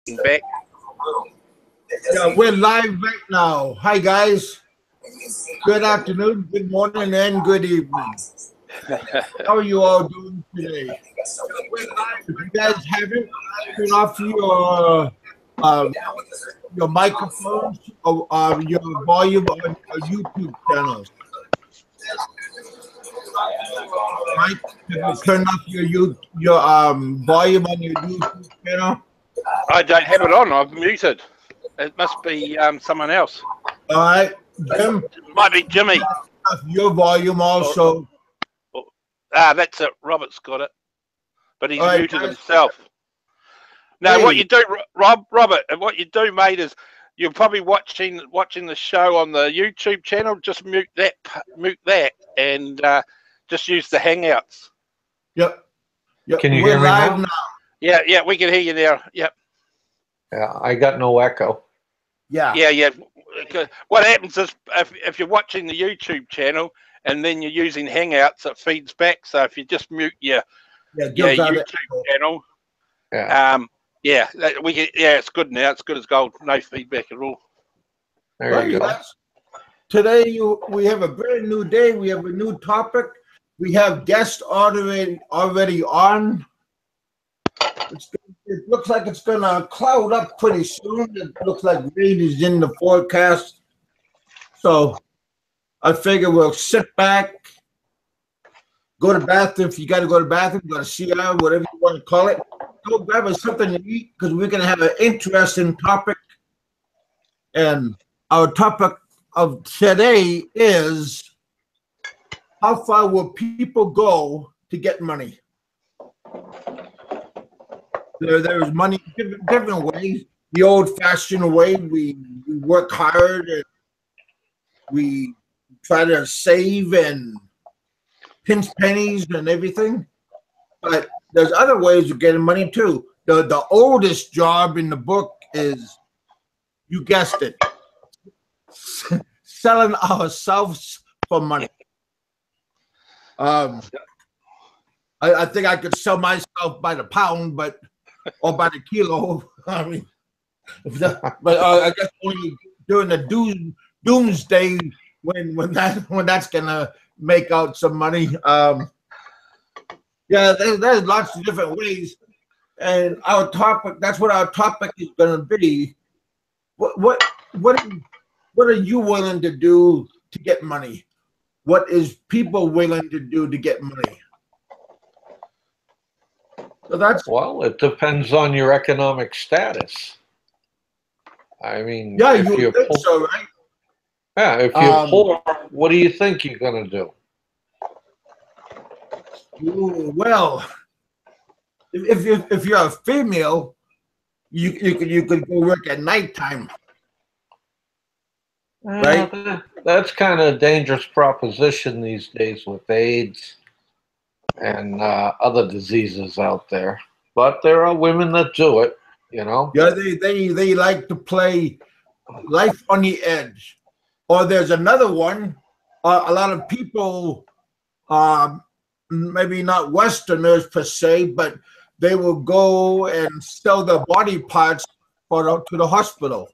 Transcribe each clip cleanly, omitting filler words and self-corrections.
back. Yeah, we're live right now. Hi, guys. Good afternoon, good morning, and good evening. How are you all doing today? If you guys haven't, turn off your microphones or your volume on your YouTube channels. Mike, can you turn off your volume on your YouTube channel? I don't have it on. I've muted. It must be someone else. All right, Jim. It might be Jimmy. Your volume also. That's it. Robert's got it, but he's Right, muted guys. himself. Now, Hey. what you do, Robert, and what you do, mate, is you're probably watching the show on the YouTube channel. Just mute that, and just use the Hangouts. Yep. Can you We're hear me live now? Yeah, we can hear you now. Yep. Yeah, I got no echo. Yeah. Yeah. What happens is if you're watching the YouTube channel and then you're using Hangouts, it feeds back. So if you just mute your gives out YouTube channel, Yeah. it's good now. It's good as gold. No feedback at all. There you go. Guys. Today we have a brand new day. We have a new topic. We have guests already on. It looks like it's gonna cloud up pretty soon. It looks like rain is in the forecast. So I figure we'll sit back, go to the bathroom. If you got to go to the bathroom, go to CR, whatever you want to call it. Go grab us something to eat because we're gonna have an interesting topic. And our topic of today is how far will people go to get money? There's money different ways. The old-fashioned way, we work hard and we try to save and pinch pennies and everything. But there's other ways of getting money too. The oldest job in the book is, you guessed it, selling ourselves for money. I think I could sell myself by the pound, or by the kilo. I mean, I guess only during the doomsday when that's gonna make out some money. There's lots of different ways, and our topic. That's what our topic is gonna be. What are you willing to do to get money? What is people willing to do to get money? Well, it depends on your economic status. I mean, if you think so, right? Yeah, if you're poor, what do you think you're gonna do? Well, if you're a female, you could go work at nighttime, right? That's kind of a dangerous proposition these days with AIDS and other diseases out there. But there are women that do it, you know. Yeah, they like to play life on the edge. Or there's another one. A lot of people, maybe not Westerners per se, but they will go and sell their body parts to the hospital.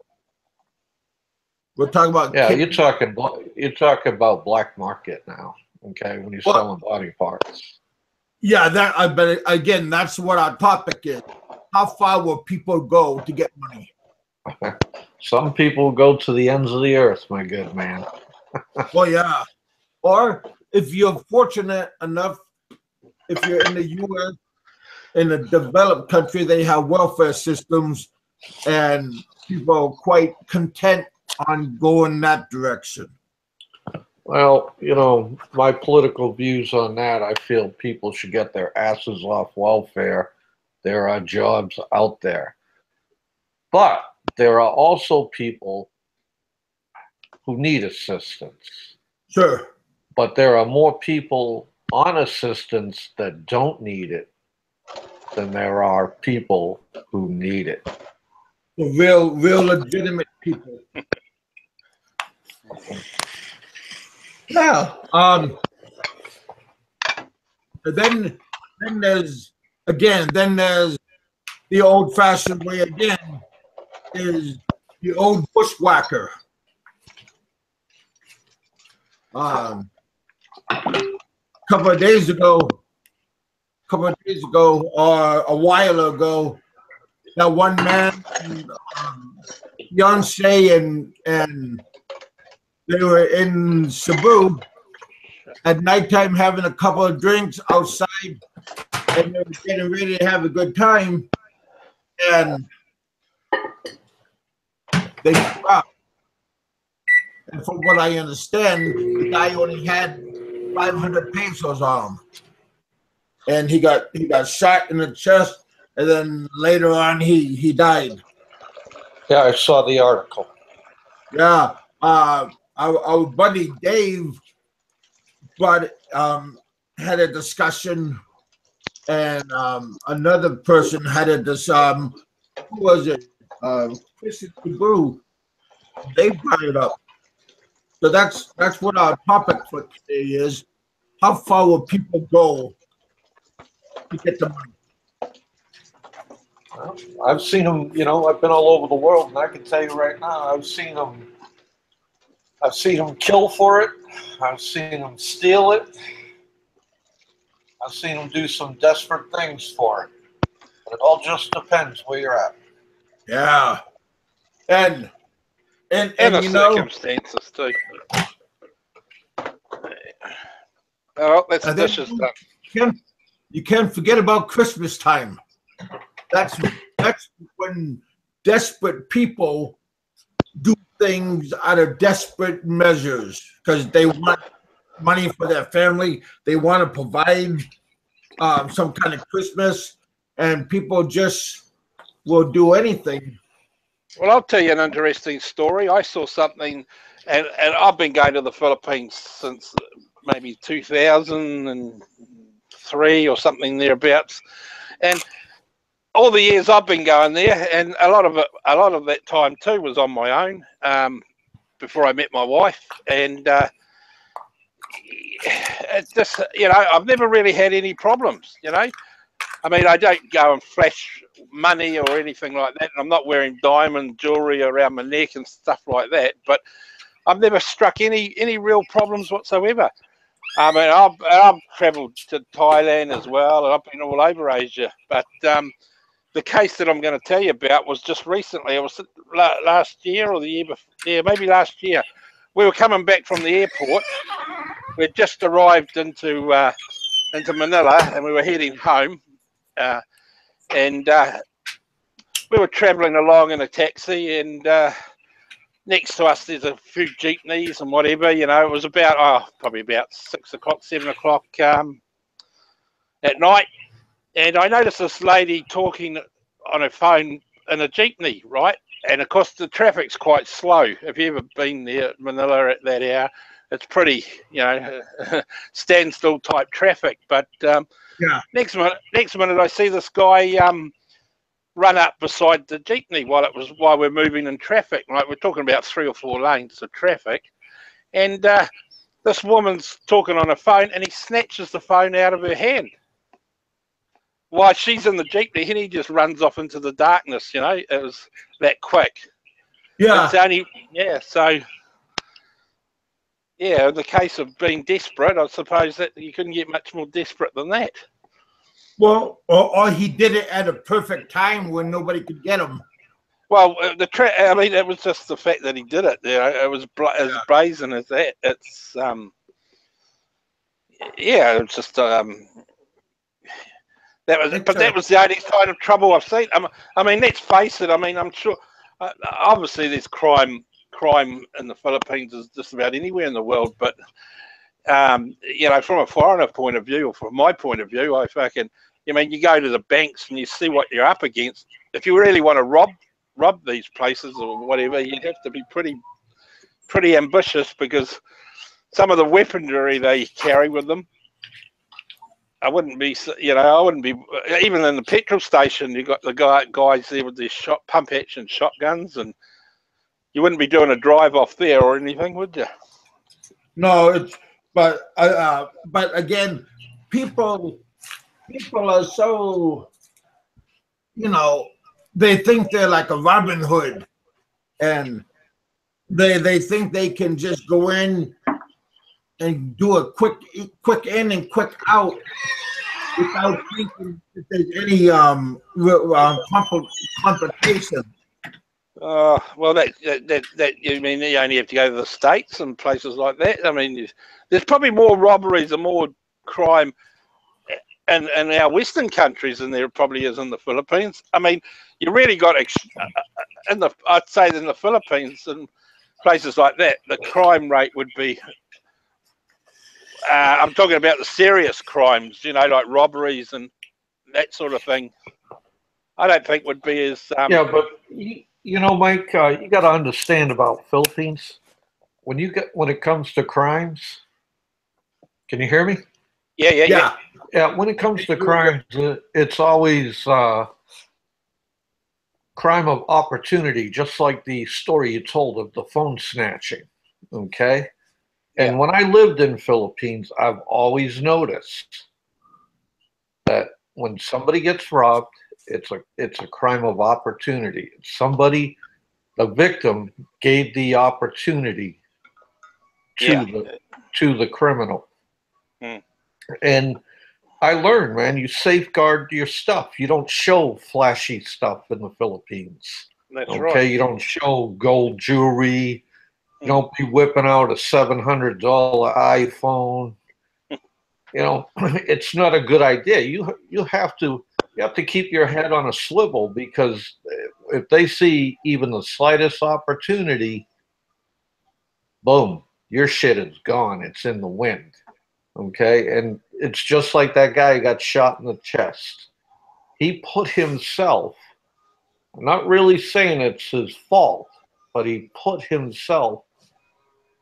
We're talking about you're talking about black market now. Okay, when you're selling body parts. Yeah, but again, that's what our topic is. How far will people go to get money? Some people go to the ends of the earth, my good man. Well, yeah. Or if you're fortunate enough, if you're in the U.S., in a developed country, they have welfare systems, and people are quite content on going that direction. Well, you know, my political views on that, I feel people should get their asses off welfare. There are jobs out there. But there are also people who need assistance. Sure. But there are more people on assistance that don't need it than there are people who need it. Real legitimate people. Yeah. Then there's the old-fashioned way again is the old bushwhacker. A couple of days ago, or a while ago, that one man, Beyonce, and they were in Cebu at nighttime having a couple of drinks outside, and they were getting ready to have a good time, and they stopped. And from what I understand, the guy only had 500 pesos on him, and he got shot in the chest, and then later on he died. Yeah, I saw the article. Yeah, our buddy Dave had a discussion, and another person had a who was it? Christian Cebu. They brought it up. So that's what our topic for today is. How far will people go to get the money? Well, I've seen them, I've been all over the world, and I can tell you right now, I've seen them kill for it. I've seen them steal it. I've seen them do some desperate things for it. But it all just depends where you're at. Yeah. And the circumstances too. Oh, that's the dishes done. You can't forget about Christmas time. That's when desperate people do things out of desperate measures because they want money for their family. They want to provide some kind of Christmas, and people just will do anything. Well, I'll tell you an interesting story. I saw something, and I've been going to the Philippines since maybe 2003 or something thereabouts, and all the years I've been going there, and a lot of that time too was on my own before I met my wife, and it's just I've never really had any problems. I mean, I don't go and flash money or anything like that. And I'm not wearing diamond jewelry around my neck and stuff like that. But I've never struck any real problems whatsoever. I mean, I've travelled to Thailand as well, and I've been all over Asia. But the case that I'm going to tell you about was just recently. It was last year or the year before. Yeah, maybe last year. We were coming back from the airport. We'd just arrived into Manila, and we were heading home. And we were travelling along in a taxi, and next to us there's a few jeepneys and whatever. It was about probably about 6 o'clock, 7 o'clock at night, and I noticed this lady talking on her phone in a jeepney, right? And of course the traffic's quite slow. If you've ever been there at Manila at that hour, it's pretty, standstill type traffic. But yeah. Next minute, I see this guy run up beside the jeepney while we're moving in traffic. Right, we're talking about 3 or 4 lanes of traffic, and this woman's talking on her phone, and he snatches the phone out of her hand while she's in the jeepney, and he just runs off into the darkness. It was that quick. Yeah. It's only So. Yeah, the case of being desperate, I suppose that you couldn't get much more desperate than that. Well, or he did it at a perfect time when nobody could get him. Well, I mean, it was just the fact that he did it. It was as brazen as that. It's it was just that was the only kind of trouble I've seen. I mean, let's face it. I mean, I'm sure. Obviously, there's crime in the Philippines is just about anywhere in the world, but from a foreigner point of view, or from my point of view, you go to the banks and you see what you're up against. If you really want to rob these places or whatever, you'd have to be pretty ambitious, because some of the weaponry they carry with them, I wouldn't be even in the petrol station. You got the guys there with their pump action shotguns, and you wouldn't be doing a drive off there or anything, would you? No, but again, people are so they think they're like a Robin Hood, and they think they can just go in and do a quick in and quick out without thinking if there's any complication. Well, that you mean you only have to go to the States and places like that? I mean, there's probably more robberies and more crime in our Western countries than there probably is in the Philippines. I mean, you really got I'd say in the Philippines and places like that, the crime rate would be. I'm talking about the serious crimes, like robberies and that sort of thing. I don't think would be as. Yeah, but Mike, you got to understand about Philippines. When it comes to crimes, can you hear me? Yeah. Yeah, when it comes to crimes, it's always crime of opportunity, just like the story you told of the phone snatching. Okay. And when I lived in Philippines, I've always noticed that when somebody gets robbed, it's a crime of opportunity. The victim gave the opportunity to the criminal. And I learned, man, you safeguard your stuff. You don't show flashy stuff in the Philippines. That's right. You don't show gold jewelry. You don't be whipping out a $700 iPhone. It's not a good idea. You have to keep your head on a swivel, because if they see even the slightest opportunity, boom, your shit is gone. It's in the wind. Okay? And it's just like that guy who got shot in the chest. He put himself, I'm not really saying it's his fault, but he put himself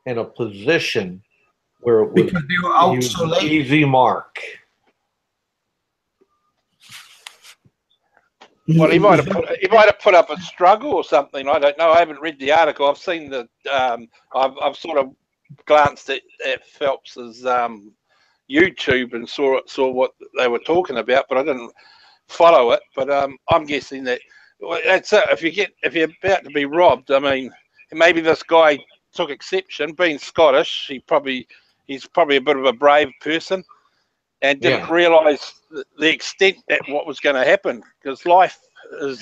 in a position where it was an easy mark. Well, he might have put up a struggle or something. I don't know. I haven't read the article. I've seen I've sort of glanced at Phelps's YouTube and saw what they were talking about, but I didn't follow it. But I'm guessing that that's it. If you're about to be robbed, I mean, maybe this guy took exception. Being Scottish, he's probably a bit of a brave person, and didn't realise the extent that what was going to happen. Because life is,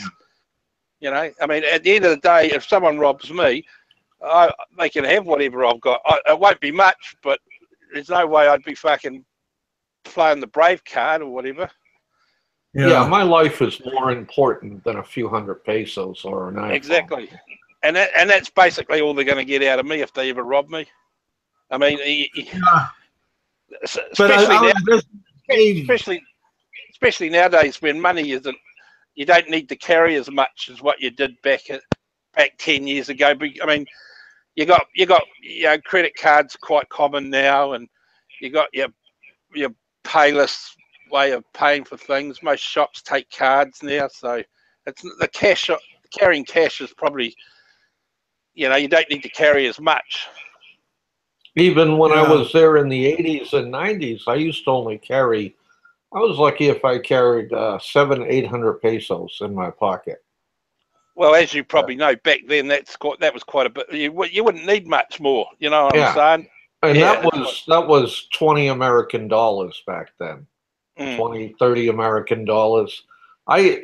I mean, at the end of the day, if someone robs me, they can have whatever I've got. It won't be much, but there's no way I'd be fucking playing the brave card or whatever. Yeah, my life is more important than a few hundred pesos or an iPhone. Exactly. And that's basically all they're going to get out of me if they ever rob me. I mean, especially nowadays when money isn't, you don't need to carry as much as what you did back 10 years ago. I mean, you got credit cards quite common now, and you got your payless way of paying for things. Most shops take cards now, so it's the cash. Carrying cash is probably, you don't need to carry as much. Even when I was there in the 80s and 90s, I used to only carry, I was lucky if I carried 700-800 pesos in my pocket. Well, as you probably know, back then that was quite a bit. You wouldn't need much more. You know what I'm saying? And that was 20 American dollars back then. 20, 30 American dollars. I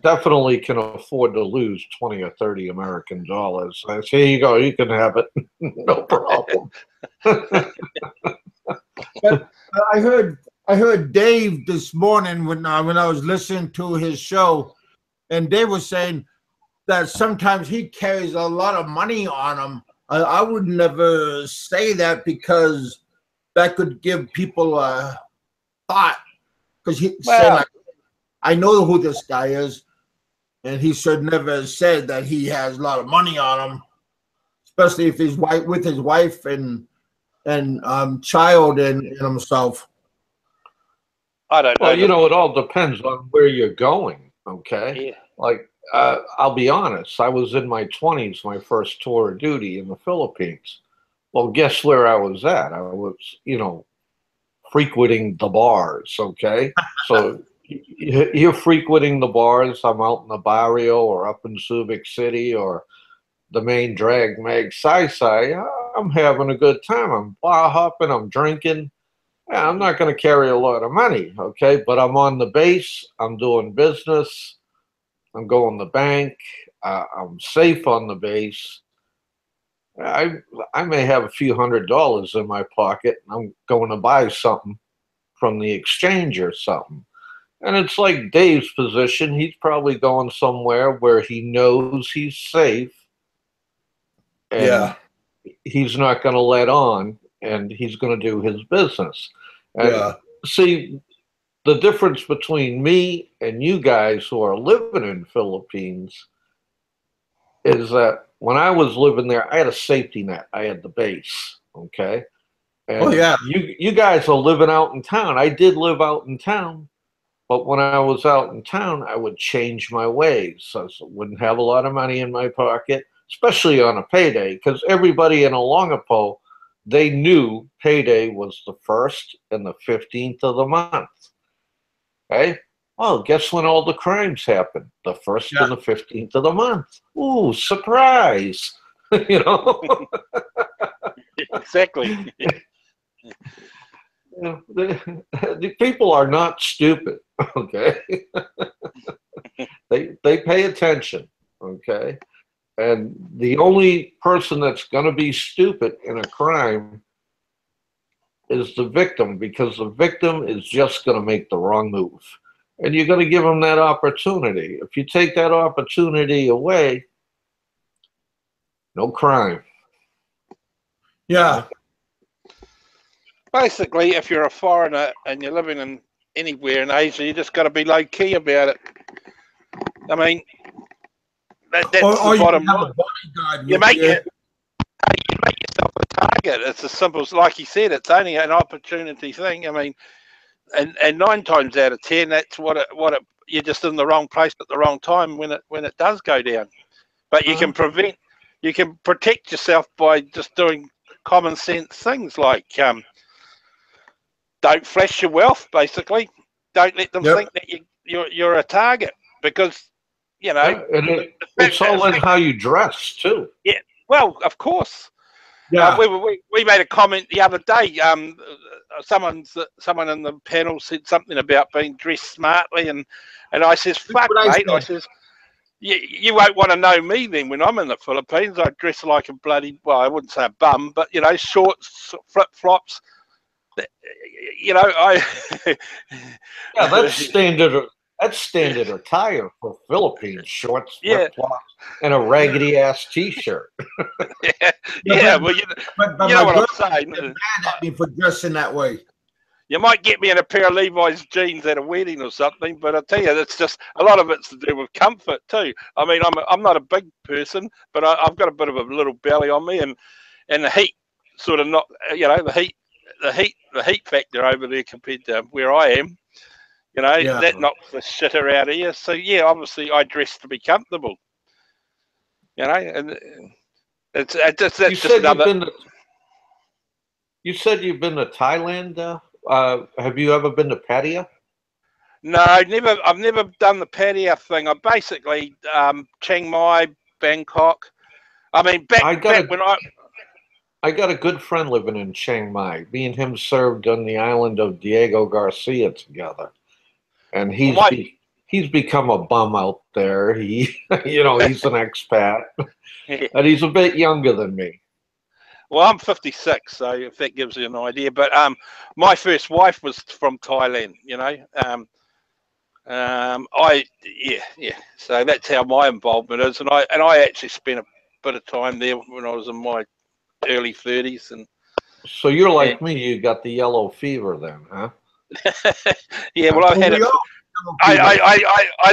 definitely can afford to lose 20 or 30 American dollars. I say, here you go, you can have it. No problem. But I heard Dave this morning when I was listening to his show, and Dave was saying that sometimes he carries a lot of money on him. I would never say that, because that could give people a thought. Because he said, like, I know who this guy is, and he should never said that he has a lot of money on him, especially if he's with his wife and child and himself. I don't know. Well, it all depends on where you're going. Okay. Yeah. Like, I'll be honest. I was in my 20s, my first tour of duty in the Philippines. Well, guess where I was at? I was, frequenting the bars. Okay. So you're frequenting the bars. I'm out in the barrio or up in Subic City or the main drag mag Sai. I'm having a good time. I'm bar hopping. I'm drinking. Yeah, I'm not going to carry a lot of money, okay? But I'm on the base. I'm doing business. I'm going to the bank. I'm safe on the base. I may have a few $100s in my pocket. I'm going to buy something from the exchange or something. And it's like Dave's position. He's probably going somewhere where he knows he's safe. And Yeah. he's not going to let on, and he's going to do his business. And Yeah. see, the difference between me and you guys who are living in Philippines is that when I was living there, I had a safety net. I had the base, okay? And Oh, yeah. you guys are living out in town. I did live out in town, but when I was out in town, I would change my ways. So I wouldn't have a lot of money in my pocket, especially on a payday, because everybody in Olongapo, they knew payday was the 1st and the 15th of the month. Okay? Well, guess when all the crimes happen? The 1st and the 15th of the month. Ooh, surprise! You know? Exactly. You know, the people are not stupid, okay? they pay attention, okay? And the only person that's going to be stupid in a crime is the victim, because the victim is just going to make the wrong move. And you're going to give them that opportunity. If you take that opportunity away, no crime. Yeah. Basically, if you're a foreigner and you're living in anywhere in Asia, you just got to be low key about it. I mean, that's Or the you bottom have line. a bodyguard You with make you. you make yourself a target. It's as simple as, like you said, it's only an opportunity thing. I mean, and 9 times out of 10, that's what it. You're just in the wrong place at the wrong time when it does go down. But you can protect yourself by just doing common sense things like don't flash your wealth. Basically, don't let them think that you're a target, because you know. Yeah, and it's all in how you dress too. Yeah, well, of course. Yeah. We made a comment the other day. Someone in the panel said something about being dressed smartly, and I says, "Fuck, mate!" I says, "You won't want to know me then when I'm in the Philippines. I dress like a bloody, well, I wouldn't say a bum, but you know, shorts, flip flops. You know, Yeah, that's standard. That's standard attire for Philippines: shorts, flip flops, and a raggedy ass T-shirt. yeah. Well, you know what I'm saying. Mad at me for dressing that way. You might get me in a pair of Levi's jeans at a wedding or something, but I tell you, it's just a lot of it's to do with comfort too. I mean, I'm not a big person, but I've got a bit of a little belly on me, and the heat sort of not, you know, the heat factor over there compared to where I am, you know, that knocks the shitter out of you. So yeah, obviously I dress to be comfortable, you know, and that's just another. You said you've been to Thailand. Have you ever been to Pattaya? No, never. I've never done the Pattaya thing. I basically Chiang Mai, Bangkok. I mean, back when I got a good friend living in Chiang Mai. Me and him served on the island of Diego Garcia together, and he's become a bum out there. He, you know, he's an expat, and he's a bit younger than me. Well, I'm 56, so if that gives you an idea. But my first wife was from Thailand. You know, So that's how my involvement is, and I actually spent a bit of time there when I was in my early 30s. And so you're like me. You got the yellow fever then, huh? Yeah. Well, I've had it. I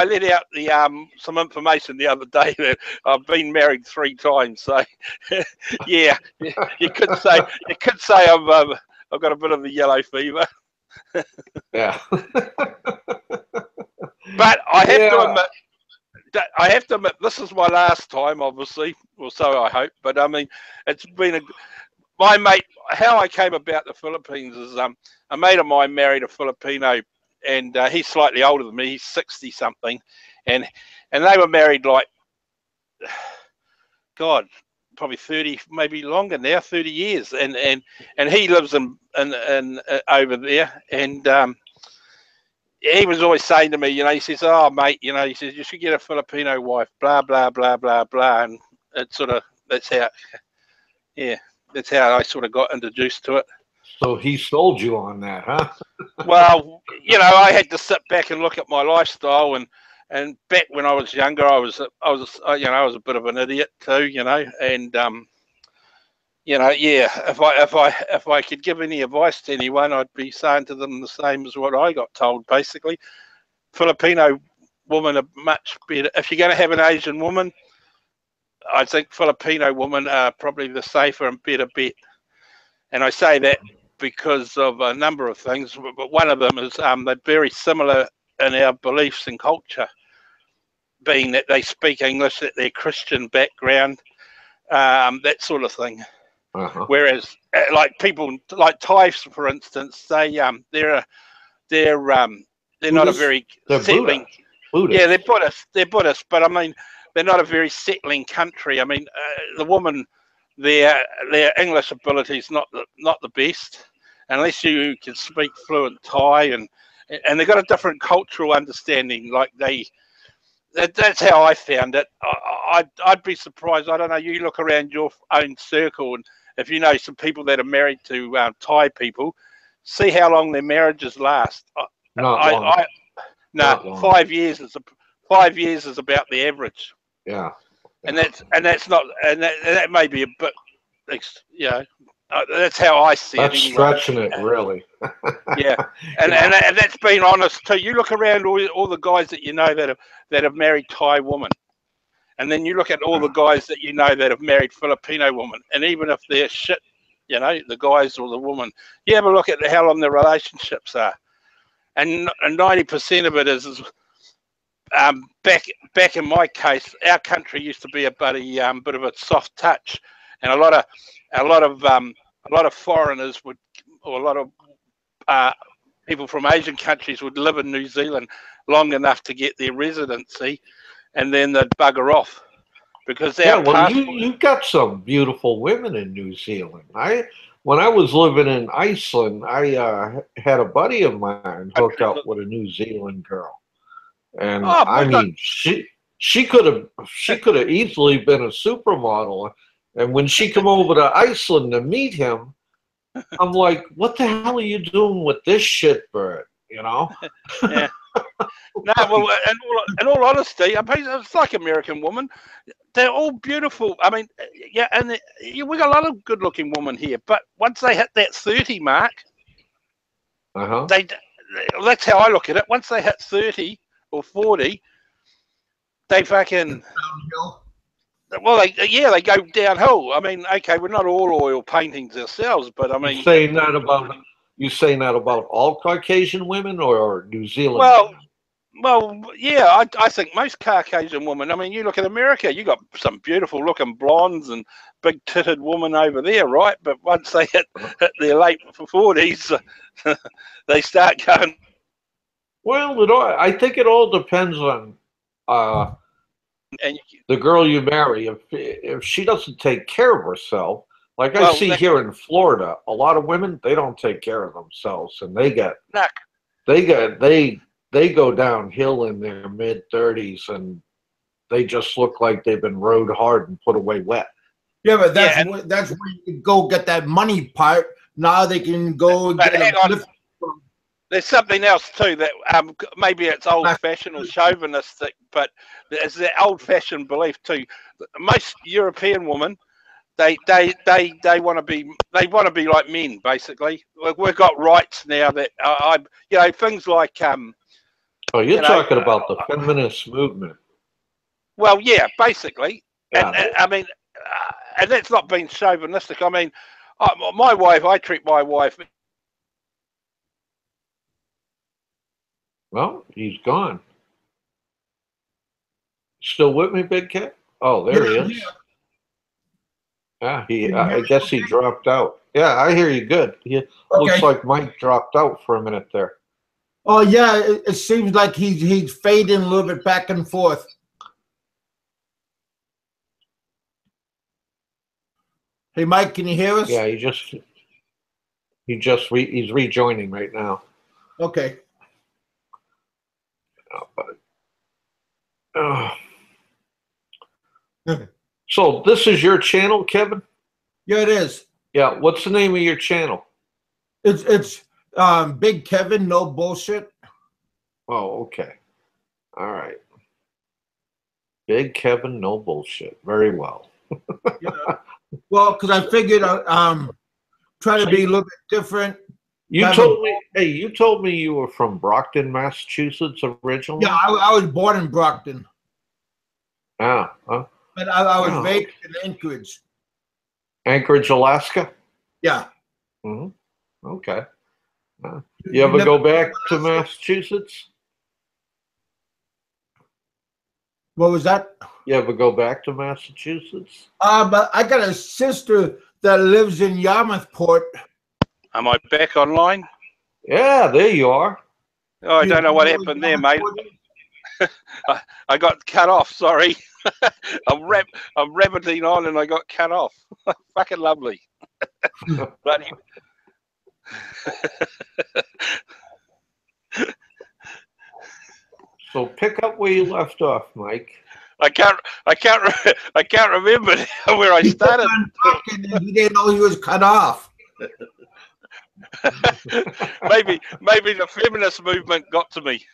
let out the some information the other day that I've been married 3 times. So yeah, you could say I've got a bit of the yellow fever. Yeah. But I have to admit this is my last time, obviously, or so I hope. But I mean, it's been my mate. How I came about the Philippines is a mate of mine married a Filipino and he's slightly older than me. He's 60 something, and they were married like, God, probably 30, maybe longer now, 30 years, and he lives in over there, and he was always saying to me, he says, "Oh, mate, he says you should get a Filipino wife, blah blah blah blah blah," and it sort of that's how I sort of got introduced to it. So he sold you on that, huh? Well, I had to sit back and look at my lifestyle, and back when I was younger, I was a bit of an idiot too, and if I could give any advice to anyone, I'd be saying to them the same as what I got told. Basically, Filipino women are much better. If you're going to have an Asian woman, I think Filipino women are probably the safer and better bet. And I say that because of a number of things, but one of them is they're very similar in our beliefs and culture, being that they speak English, that they're Christian background, that sort of thing. Uh-huh. Whereas, like people like Thais, for instance, they're not a very settling. Buddhist. Yeah, they're Buddhist, but I mean, they're not a very settling country. I mean, the woman, their English ability is not the best, unless you can speak fluent Thai, and they've got a different cultural understanding. Like that's how I found it. I'd be surprised. I don't know. You look around your own circle, and if you know some people that are married to Thai people, see how long their marriages last. Not long. 5 years is 5 years is about the average. Yeah. And that's not, and that may be a bit, that's how I see That's it. Anyway. Stretching it, really. Yeah, and that's being honest too. You look around all the guys that you know that have married Thai women, and then you look at all the guys that you know that have married Filipino women, and even if they're shit, the guys or the woman, you have a look at how long their relationships are, and 90% of it is back in my case, our country used to be a bit of a soft touch, and a lot of foreigners would, or a lot of people from Asian countries would live in New Zealand long enough to get their residency, and then they'd bugger off because you got some beautiful women in New Zealand. When I was living in Iceland, I had a buddy of mine hook up with a New Zealand girl. And I mean, she could have easily been a supermodel. And when she came over to Iceland to meet him, I'm like, "What the hell are you doing with this shitbird?" Yeah. No, well, in all honesty, I mean, it's like American women. They're all beautiful. I mean, yeah, and we got a lot of good-looking women here. But once they hit that 30 mark, that's how I look at it. Once they hit 30. Or 40, they fucking they go downhill. I mean, okay, we're not all oil paintings ourselves, but I mean, you saying that about all Caucasian women or New Zealand? Well, yeah, I think most Caucasian women. I mean, you look at America, you got some beautiful looking blondes and big titted women over there, right? But once they hit their late 40s, they start going. Well, I think it all depends on the girl you marry. If she doesn't take care of herself, like I see here in Florida, a lot of women, they don't take care of themselves, and they go downhill in their mid-30s, and they just look like they've been rode hard and put away wet. Yeah, but that's where you go get that money part. Now they can go get a There's something else too that maybe it's old-fashioned or chauvinistic, but there's that old-fashioned belief too. Most European women, they want to be like men basically. We've got rights now that things like you're talking about the feminist movement. Well, yeah, basically, yeah. And I mean, and that's not being chauvinistic. I mean, I treat my wife. Well, he's gone. Still with me, Big Cat? Oh, there he is. Yeah, I guess he dropped out. Yeah, I hear you good. Looks like Mike dropped out for a minute there. Oh yeah, it seems like he's fading a little bit back and forth. Hey Mike, can you hear us? Yeah, he's rejoining right now. Okay. So this is your channel, Kevin? Yeah, it is. Yeah. What's the name of your channel? It's Big Kevin, no bullshit. Oh, okay. All right. Big Kevin, no bullshit. Very well. Yeah. Well, because I figured try to be a little bit different. You told me, hey, you told me you were from Brockton, Massachusetts originally? Yeah, I was born in Brockton. Ah, But I was raised in Anchorage. Anchorage, Alaska? Yeah. Mm-hmm. Okay. You ever go back to Massachusetts? What was that? You ever go back to Massachusetts? But I got a sister that lives in Yarmouthport. Am I back online? Yeah, there you are. Oh, I don't know what happened there, mate. I got cut off. Sorry. I'm rabbiting on and I got cut off. Fucking lovely. Bloody. So pick up where you left off, Mike. I can't remember where I started. He didn't know he was cut off. maybe the feminist movement got to me.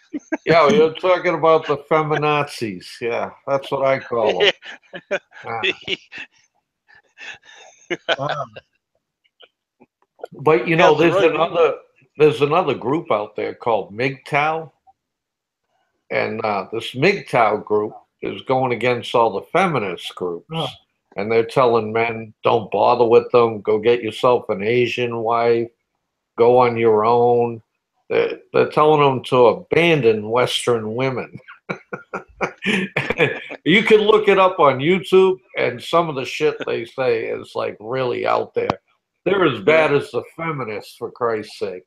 Yeah, you're talking about the feminazis. Yeah, that's what I call them. But you know, there's another group out there called MGTOW, and this MGTOW group is going against all the feminist groups, and they're telling men, don't bother with them, go get yourself an Asian wife, go on your own. They're telling them to abandon Western women. You can look it up on YouTube, and some of the shit they say is like really out there. They're as bad as the feminists, for Christ's sake.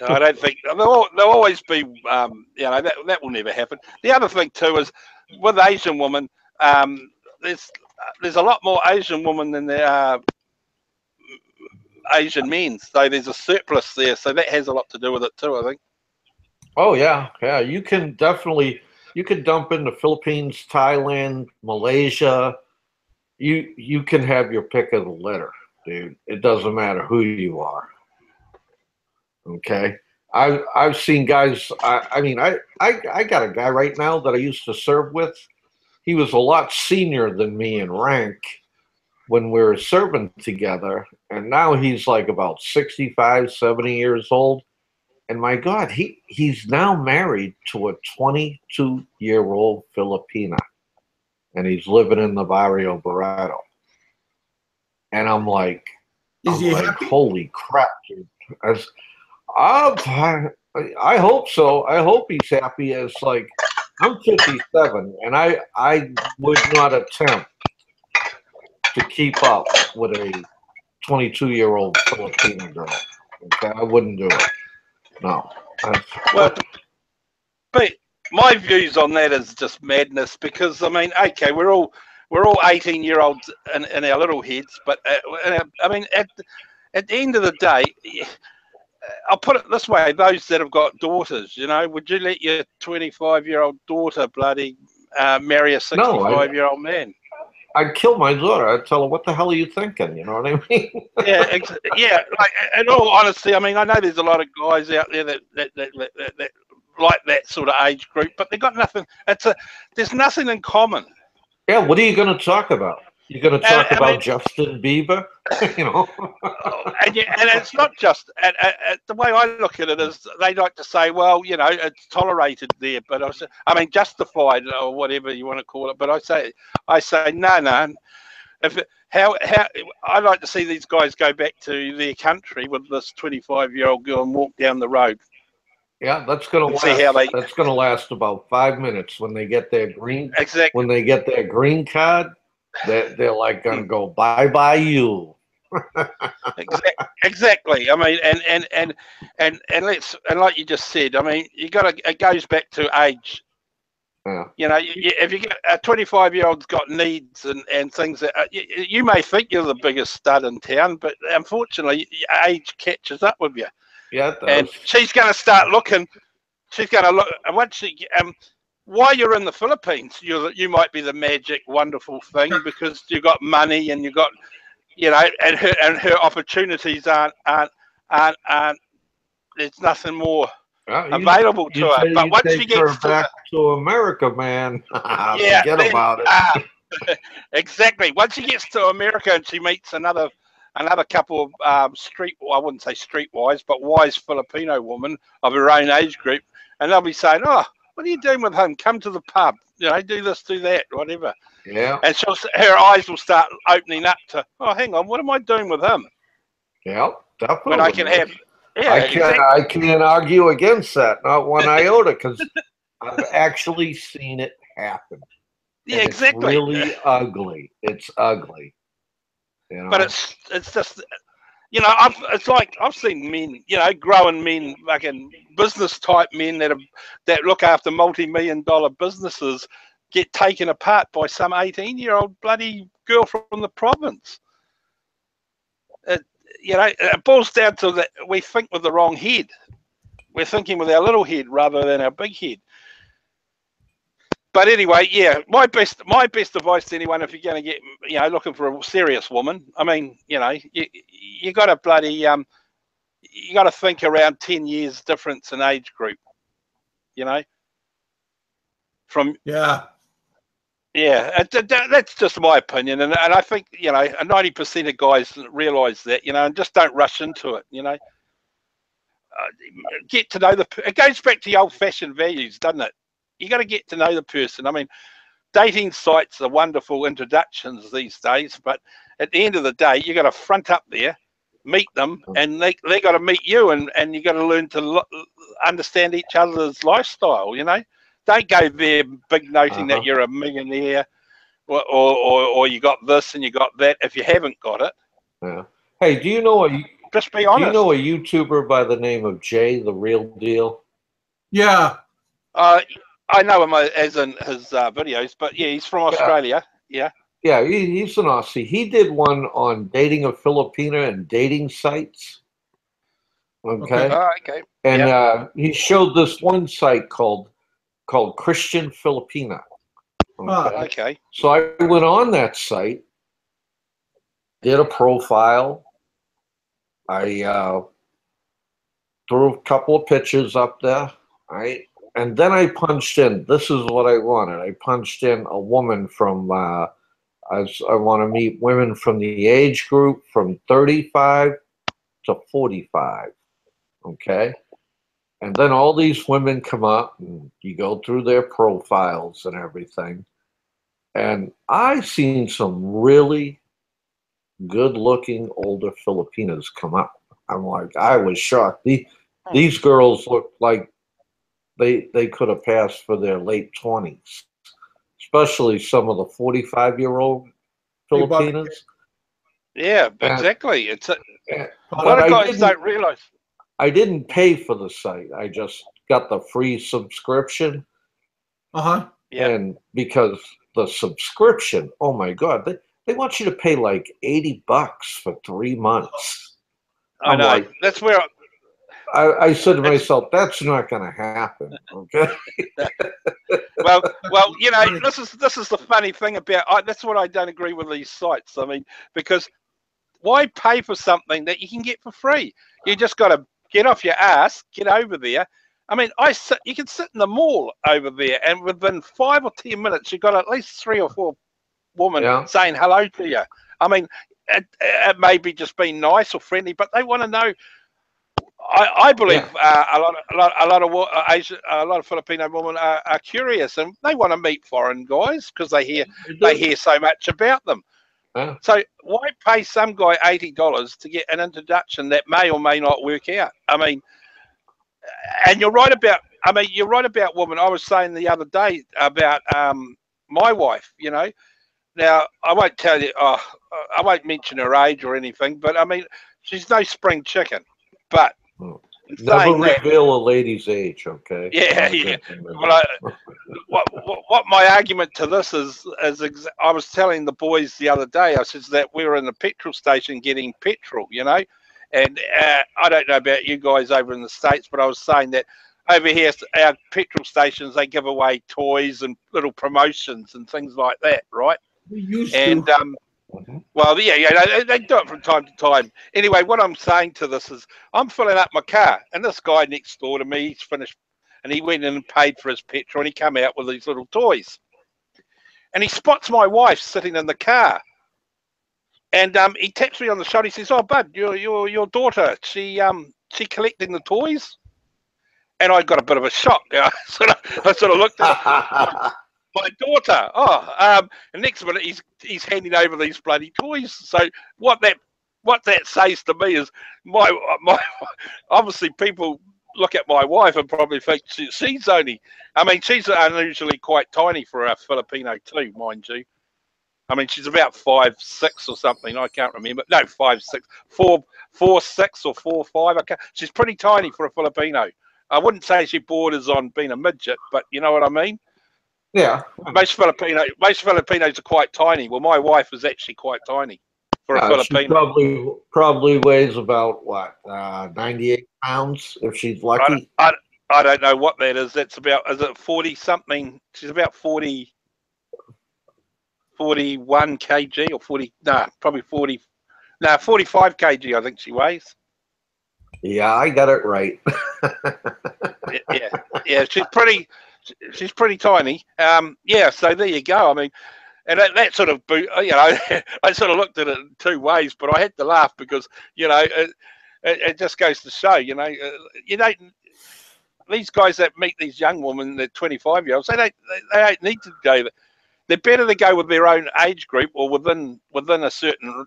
I don't think there'll always be, that will never happen. The other thing too is with Asian women, there's a lot more Asian women than there are Asian men. So there's a surplus there. So that has a lot to do with it too, I think. Oh yeah. You can dump in the Philippines, Thailand, Malaysia. You can have your pick of the litter, dude. It doesn't matter who you are. Okay. I've seen guys. I got a guy right now that I used to serve with. He was a lot senior than me in rank when we were serving together, and now he's like about 65, 70 years old. And my God, he's now married to a 22-year-old Filipina, and he's living in the Barrio Barreto. And I'm like, holy crap, dude. I hope so. I hope he's happy. As like, I'm 57, and I would not attempt to keep up with a 22-year-old Filipino girl. Okay, I wouldn't do it. No. Well, but my views on that is just madness, because I mean, okay, we're all 18-year-olds in our little heads, but I mean, at the end of the day, I'll put it this way: those that have got daughters, would you let your 25-year-old daughter bloody marry a 65-year-old man? I'd kill my daughter. I'd tell her, "What the hell are you thinking?" You know what I mean? Yeah. Like, in all honesty, I mean, I know there's a lot of guys out there that like that sort of age group, but they got nothing. There's nothing in common. Yeah. What are you going to talk about? You're going to talk about Justin Bieber, and it's not just. The way I look at it is, they like to say, well, it's tolerated there, but I mean, justified or whatever you want to call it. But I say, no. How I like to see these guys go back to their country with this 25-year-old girl and walk down the road. Yeah, that's going to last about 5 minutes when they get their green. Exactly. When they get their green card. They're like going to go bye-bye you. Exactly. I mean, and like you just said, I mean, it goes back to age. Yeah. You know, if you get a 25-year-old's got needs and things that you may think you're the biggest stud in town, but unfortunately, age catches up with you. Yeah, it And does. she's going to start looking. She's going to look. And once she, while you're in the Philippines, you might be the magic, wonderful thing because you got money and you got, and her opportunities aren't. There's nothing more available to her. But once she gets back to America, man, yeah, forget about it. Exactly. Once she gets to America and she meets another couple of I wouldn't say streetwise, but wise Filipino woman of her own age group, and they'll be saying, "Oh, what are you doing with him? Come to the pub, do this, do that, whatever." Yeah. And her eyes will start opening up to, "Oh, hang on, what am I doing with him?" Yeah, definitely. When I can have. Yeah, I can't argue against that, not one iota, because I've actually seen it happen. Yeah, exactly. It's really ugly. It's ugly. But it's just, it's like I've seen men, growing men, fucking business type men that look after multi-million-dollar businesses get taken apart by some 18-year-old bloody girl from the province. It boils down to that we think with the wrong head. We're thinking with our little head rather than our big head. But anyway, yeah, my best advice to anyone, if you're going to get, looking for a serious woman, I mean, you got to bloody, you got to think around 10 years difference in age group, Yeah, that's just my opinion, and I think 90% of guys realise that, and just don't rush into it, Get to know it goes back to the old-fashioned values, doesn't it? You got to get to know the person. I mean, dating sites are wonderful introductions these days, but at the end of the day, you got to front up there, meet them, and they got to meet you, and you got to learn to understand each other's lifestyle. Don't go there big noting that you're a millionaire or you got this and you got that if you haven't got it. Yeah. Hey, do you know just be honest. Do you know a YouTuber by the name of Jay the Real Deal? Yeah. I know him as in his videos, but yeah, he's from Australia. Yeah. Yeah, he's an Aussie. He did one on dating a Filipina and dating sites. Okay. Okay. And he showed this one site called Christian Filipina. Okay. So I went on that site, did a profile. I threw a couple of pictures up there, right? And then I punched in, this is what I wanted. I punched in a woman from, I want to meet women from the age group from 35 to 45, okay? And then all these women come up and you go through their profiles and everything. And I've seen some really good-looking older Filipinas come up. I'm like, I was shocked. These girls look like they could have passed for their late 20s, especially some of the 45-year-old Filipinas. Yeah, exactly. It's a lot of guys don't realize. I didn't pay for the site. I just got the free subscription. Yeah. And because the subscription, oh my God, they want you to pay like $80 for 3 months. I know. Like, that's where I said to myself, that's not going to happen. Okay. well, this is the funny thing about that's what I don't agree with these sites. I mean, because why pay for something that you can get for free? You just got to get off your ass, get over there. I mean, you can sit in the mall over there, and within 5 or 10 minutes, you've got at least 3 or 4 women saying hello to you. I mean, it may be just being nice or friendly, but they want to know. I believe a lot of Filipino women are curious, and they want to meet foreign guys because they hear so much about them. Yeah. So why pay some guy $80 to get an introduction that may or may not work out? I mean, and you're right about women. I was saying the other day about my wife. Now, I won't tell you. I won't mention her age or anything, but I mean, she's no spring chicken. But in Never saying that, reveal a lady's age, okay? yeah, Not a yeah. good thing to But do. what my argument to this is I was telling the boys the other day. I said that we were in the petrol station getting petrol, you know, and I don't know about you guys over in the States, but I was saying that over here, our petrol stations, they give away toys and little promotions and things like that, right? We used And to. well, yeah, they do it from time to time. Anyway, what I'm saying to this is, I'm filling up my car, and this guy next door to me, he's finished, and he went in and paid for his petrol, and he came out with these little toys, and he spots my wife sitting in the car, and he taps me on the shoulder. He says, "Oh, bud, your daughter, she collecting the toys?" And I got a bit of a shock. I sort of looked at my daughter. And next minute he's handing over these bloody toys. So what that says to me is my obviously people look at my wife and probably think she's only. I mean, she's unusually quite tiny for a Filipino too, mind you. I mean, she's about 5'6" or something. I can't remember. No, 5'6", 4'6" or 4'5". I can't. She's pretty tiny for a Filipino. I wouldn't say she borders on being a midget, but you know what I mean? Yeah. Most Filipinos are quite tiny. Well, my wife is actually quite tiny for a Filipino. She probably weighs about, 98 pounds if she's lucky. I don't know what that is. That's about, is it 40 something? She's about 41 kg or 40, probably 40, 45 kg I think she weighs. Yeah, I got it right. yeah, she's pretty tiny. So there you go. I mean, and that sort of, you know, I sort of looked at it in two ways, but I had to laugh because, you know, it just goes to show, you know, you don't. These guys that meet these young women, they're 25-year-olds, they don't need to go. They're better to go with their own age group or within a certain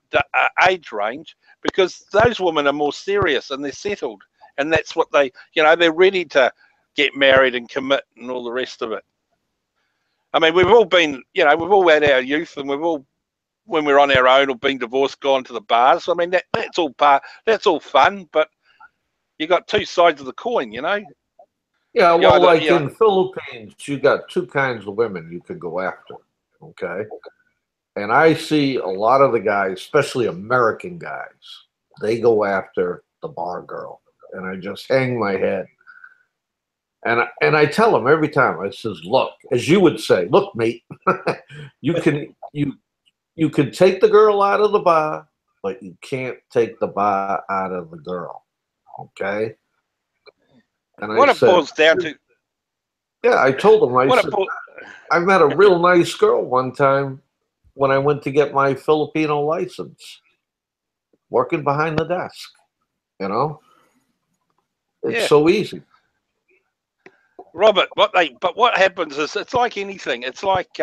age range, because those women are more serious and they're settled, and that's what they, you know, they're ready to get married and commit and all the rest of it. I mean, we've all been, you know, we've all had our youth, and we've all, when we're on our own or been divorced, gone to the bars. I mean, that's all fun, but you got two sides of the coin, you know. Yeah, well, like in Philippines, you got two kinds of women you could go after. Okay. And I see a lot of the guys, especially American guys, they go after the bar girl. And I just hang my head. And I tell them every time, I says, look, as you would say, look, mate, you can take the girl out of the bar, but you can't take the bar out of the girl. Okay. And what it boils down to. Yeah, I told them, I met a real nice girl one time when I went to get my Filipino license, working behind the desk, you know? It's so easy. Robert, what happens is, it's like anything. It's like,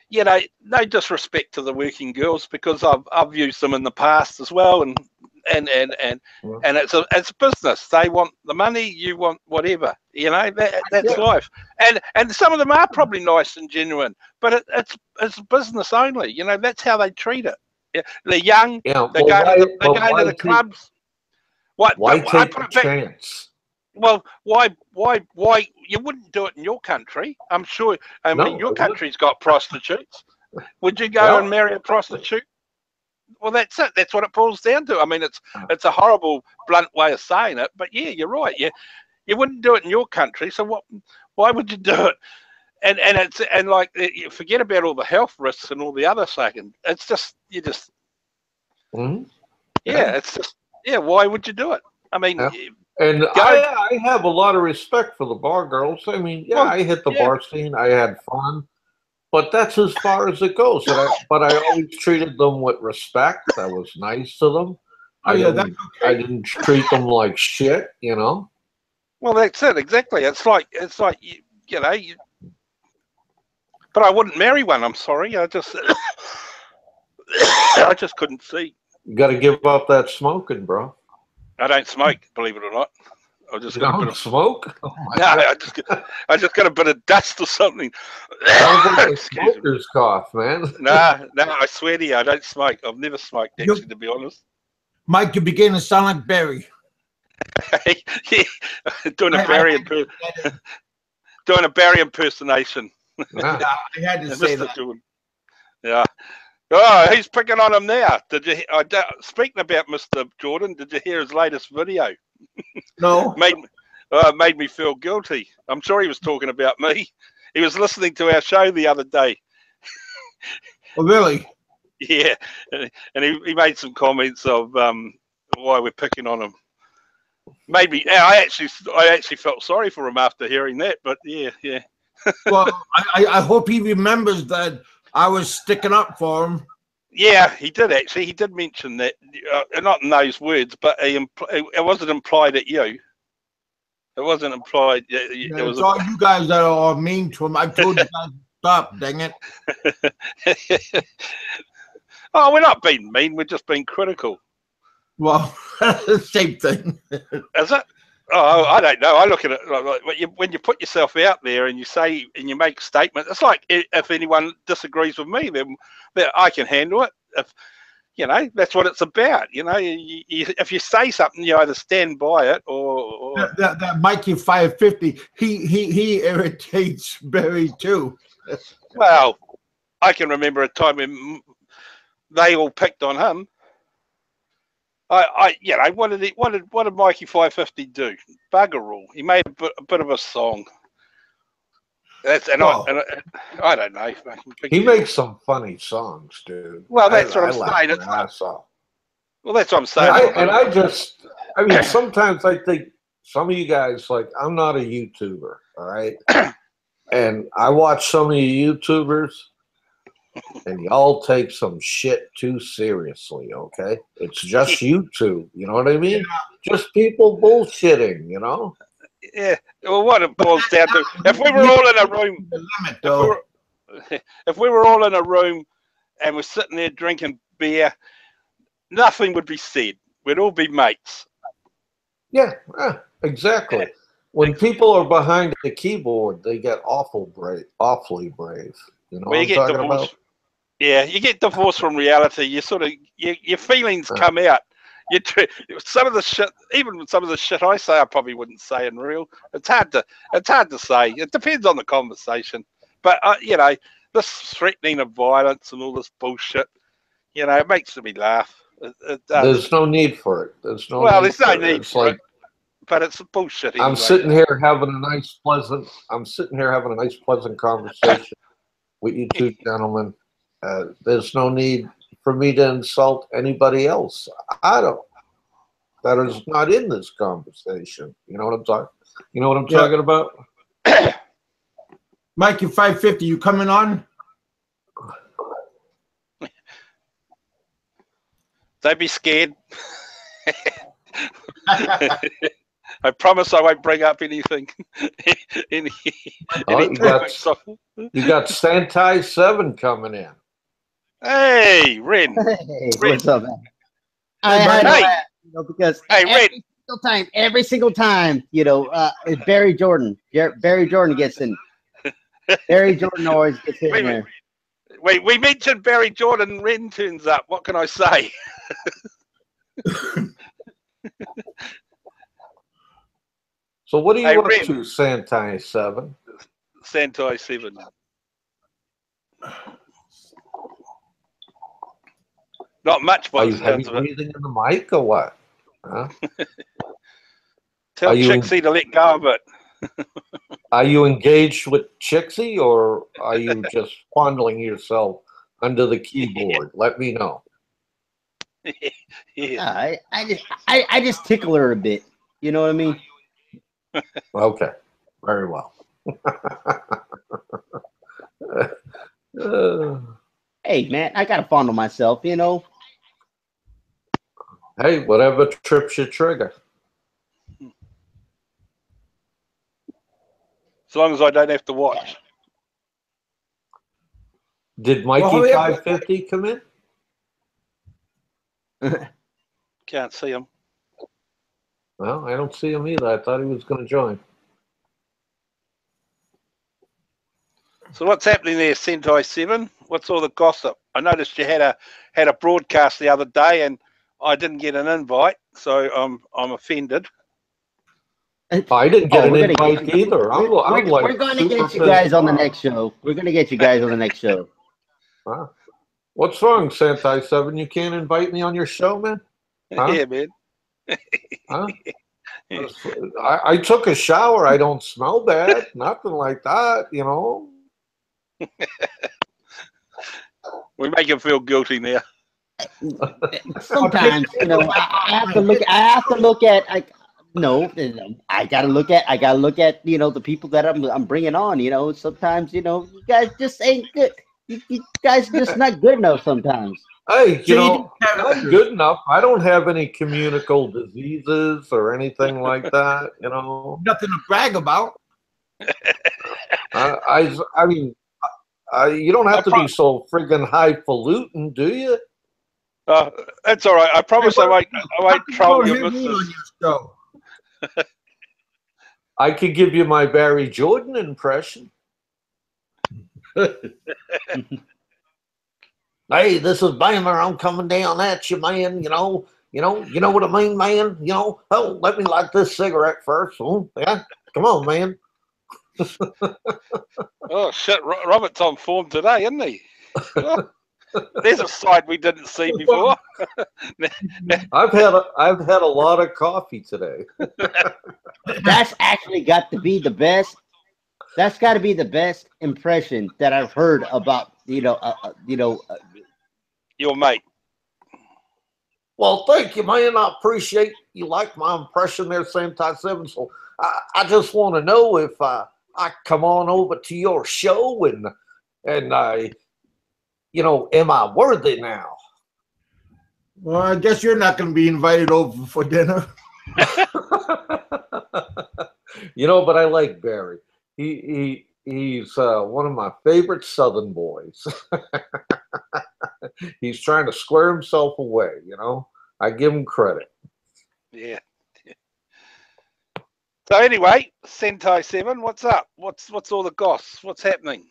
you know, no disrespect to the working girls, because I've used them in the past as well, and it's a business. They want the money, you want whatever, you know. That's life. And some of them are probably nice and genuine, but it's business only. You know, that's how they treat it. Yeah, they're young. Yeah, they're going to the clubs. Why take a chance? Well, why you wouldn't do it in your country? I'm sure. I mean, your country's got prostitutes. Would you go and marry a prostitute? Well, that's it. That's what it boils down to. I mean, it's a horrible, blunt way of saying it, but yeah, you're right. You wouldn't do it in your country, so why would you do it? And like, you forget about all the health risks and all the other second. It's just it's just why would you do it? I mean, and I have a lot of respect for the bar girls. I mean, I hit the bar scene. I had fun. But that's as far as it goes. But I always treated them with respect. I was nice to them. I didn't treat them like shit, you know. Well, that's it, exactly. It's like you know. But I wouldn't marry one. I'm sorry. I just couldn't see. You got to give up that smoking, bro. I don't smoke, believe it or not. I just You got a bit don't of smoke? Oh my no. God. I just got a bit of dust or something. Sounds like a Excuse me. smoker's cough, man. Nah, I swear to you, I don't smoke. I've never smoked, You- actually, to be honest. Mike, you begin to sound like Barry. Yeah, doing a I- Barry I- doing a Barry impersonation. Yeah. I had to say Mr. that. Jordan. Yeah. Oh, he's picking on him now. Did you? Speaking about Mr. Jordan, did you hear his latest video? No, Made me feel guilty. I'm sure he was talking about me. He was listening to our show the other day. oh, really? Yeah, and he made some comments of why we're picking on him. Maybe I actually felt sorry for him after hearing that. But yeah. Well, I hope he remembers that I was sticking up for him. Yeah, he did actually. He did mention that, not in those words, but it wasn't implied at you. It wasn't implied. It was. It's all you guys that are mean to him. I told you guys to stop, dang it. Oh, we're not being mean. We're just being critical. Well, same thing. Is it? Oh, I don't know. I look at it like when you put yourself out there and you say and you make statements. It's like if anyone disagrees with me, then I can handle it. If that's what it's about. If you say something, you either stand by it or That Mikey 550, he irritates Barry too. well, I can remember a time when they all picked on him. What did Mikey 550 do? Bugger all. He made a bit of a song. I don't know. He makes some funny songs, dude. Well, that's what I'm saying. It's not. Well, that's what I'm saying. I mean, sometimes I think some of you guys, like, I'm not a YouTuber, all right? And I watch some of you YouTubers, and y'all take some shit too seriously, okay? It's just YouTube, you know what I mean? Just people bullshitting, Yeah. Well, what it boils down to, if we were all in a room, The limit, though. if we were all in a room and we're sitting there drinking beer, nothing would be said. We'd all be mates. Yeah, exactly. When people are behind the keyboard, they get awfully brave. You know When what you I'm get talking divorced, about? yeah, you get divorced from reality. You sort of your feelings come out. Some of the shit, even some of the shit I say, I probably wouldn't say in real. It's hard to say. It depends on the conversation. But this threatening of violence and all this bullshit, it makes me laugh. It does. There's no need for it. There's no need for it. But it's bullshit. Anyway. I'm sitting here having a nice, pleasant conversation with you two gentlemen. There's no need for me to insult anybody else. I don't. That is not in this conversation. You know what I'm talking? You know what I'm talking about? Mikey 550, you coming on? Don't be scared. I promise I won't bring up anything. You got Santai 7 coming in. Hey, Ren. Hey, Ren. what's up, man? Hey. Because Ren. every single time, Barry Jordan gets in. Barry Jordan always gets in there. Wait, we mentioned Barry Jordan. Ren turns up. What can I say? So what are you up Ren. to, Santai 7? Santai 7. Not much, by Are the you heavy sounds of it. breathing in the mic or what? Huh? Tell Are you- Chixie to let go of it. Are you engaged with Chixie, or are you just fondling yourself under the keyboard? Let me know. Yeah. I just tickle her a bit. You know what I mean? Okay, very well. Hey, man, I gotta fondle myself. Hey, whatever trips your trigger. As long as I don't have to watch. Did Mikey Well, yeah. 550 come in? Can't see him. Well, I don't see him either. I thought he was going to join. So what's happening there, Sentai 7? What's all the gossip? I noticed you had a broadcast the other day, and I didn't get an invite, so I'm offended. I didn't get an we're gonna invite get- either. I'm like We're going to super get you guys pissed on the off. next show. We're going to get you guys on the next show. Huh? What's wrong, Sentai 7? You can't invite me on your show, man? Huh? Yeah, man. Huh? I took a shower. I don't smell bad. Nothing like that, you know. We make him feel guilty now. Sometimes, you know, I have to look. I have to look at. No, I gotta look at. You know, the people that I'm bringing on. You know, sometimes, you know, you guys just ain't good. You guys just not good enough sometimes. Hey, you So you know, I'm good enough. I don't have any communicable diseases or anything like that, you know. Nothing to brag about. I mean, you don't have to be so friggin' highfalutin, do you? That's all right. I promise I won't troll your Hit me on missus. your show. I could give you my Barry Jordan impression. Hey, this is Bammer. I'm coming down at you, man. You know what I mean, man. You know, oh, let me light this cigarette first. Oh, yeah, come on, man. Oh shit! Robert's on form today, isn't he? Oh, there's a side we didn't see before. I've had a lot of coffee today. That's actually got to be the best. That's got to be the best impression that I've heard about. Your mate. Well, thank you, man. I appreciate you like my impression there, Sentai 7. So I just want to know if I come on over to your show and I, am I worthy now? Well, I guess you're not going to be invited over for dinner. But I like Barry. He's one of my favorite Southern boys. He's trying to square himself away, I give him credit. Yeah. So anyway, Sentai 7, what's up? What's all the goss? What's happening?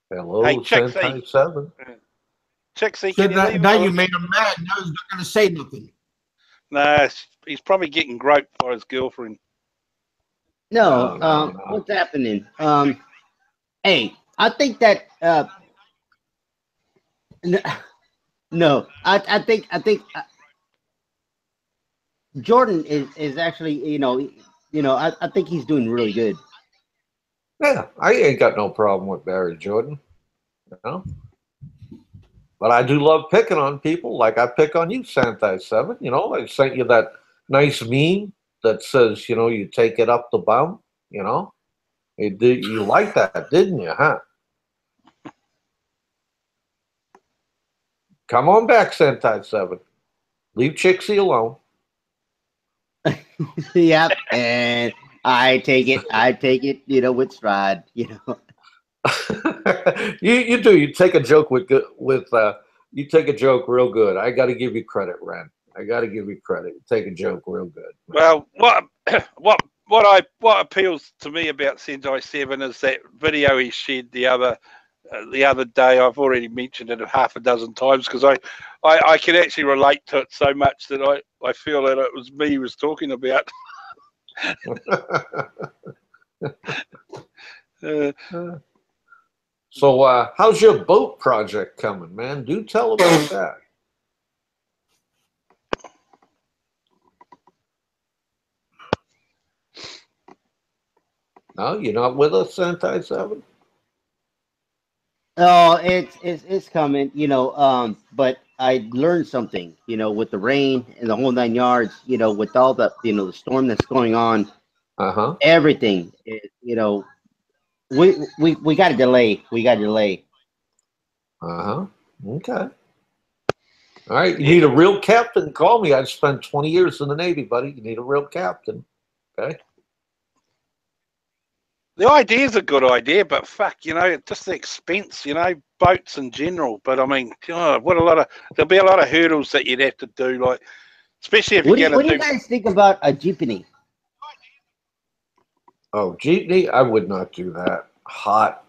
Hello, Hey, Sentai 7. Chixie, can you leave Now him you alone? made him mad. Now he's not going to say nothing. Nah, he's probably getting groped by his girlfriend. No, No. what's happening? Hey, I think that no, I think Jordan is actually, I think he's doing really good. Yeah, I ain't got no problem with Barry Jordan, But I do love picking on people, like I pick on you, Sentai 7. I sent you that nice meme that says, you take it up the bum. You like that, didn't you, huh? Come on back, Sentai 7. Leave Chixie alone. Yep, and I take it, with stride, You do. You take a joke you take a joke real good. I got to give you credit, Ren. I got to give you credit. You take a joke real good. Well, what appeals to me about Sentai 7 is that video he shared the other day. I've already mentioned it half a dozen times because I can actually relate to it so much that I feel that it was me he was talking about. So, how's your boat project coming, man? Do tell about that. No, you're not with us, Sentai 7? Oh, it's coming, but I learned something, with the rain and the whole 9 yards, with all the, the storm that's going on, everything, we got to delay. We got to delay. Okay. All right. You need a real captain? Call me. I've spent 20 years in the Navy, buddy. You need a real captain. Okay. The idea's a good idea, but fuck, just the expense, boats in general. But I mean, God, there'll be a lot of hurdles that you'd have to do, like, especially if What do you're you, what going do to you guys think about a jeepney? Oh, jeepney? I would not do that. Hot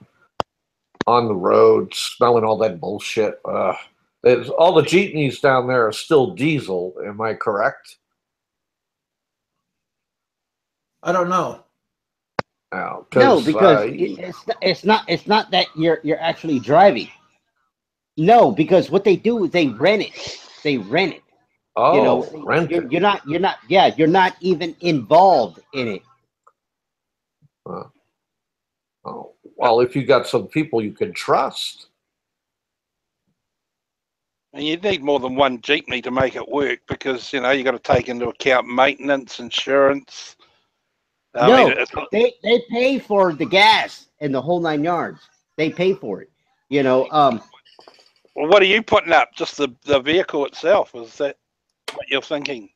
on the road, smelling all that bullshit. All the jeepneys down there are still diesel. Am I correct? I don't know. No, because it's not that you're actually driving. No, because what they do is they rent it. They rent it. Rent it. You're not even involved in it. Oh, well, if you got some people you can trust. And you'd need more than one jeepney to make it work because, you got to take into account maintenance, insurance. They pay for the gas and the whole 9 yards. They pay for it. Well, what are you putting up? Just the vehicle itself? Is that what you're thinking?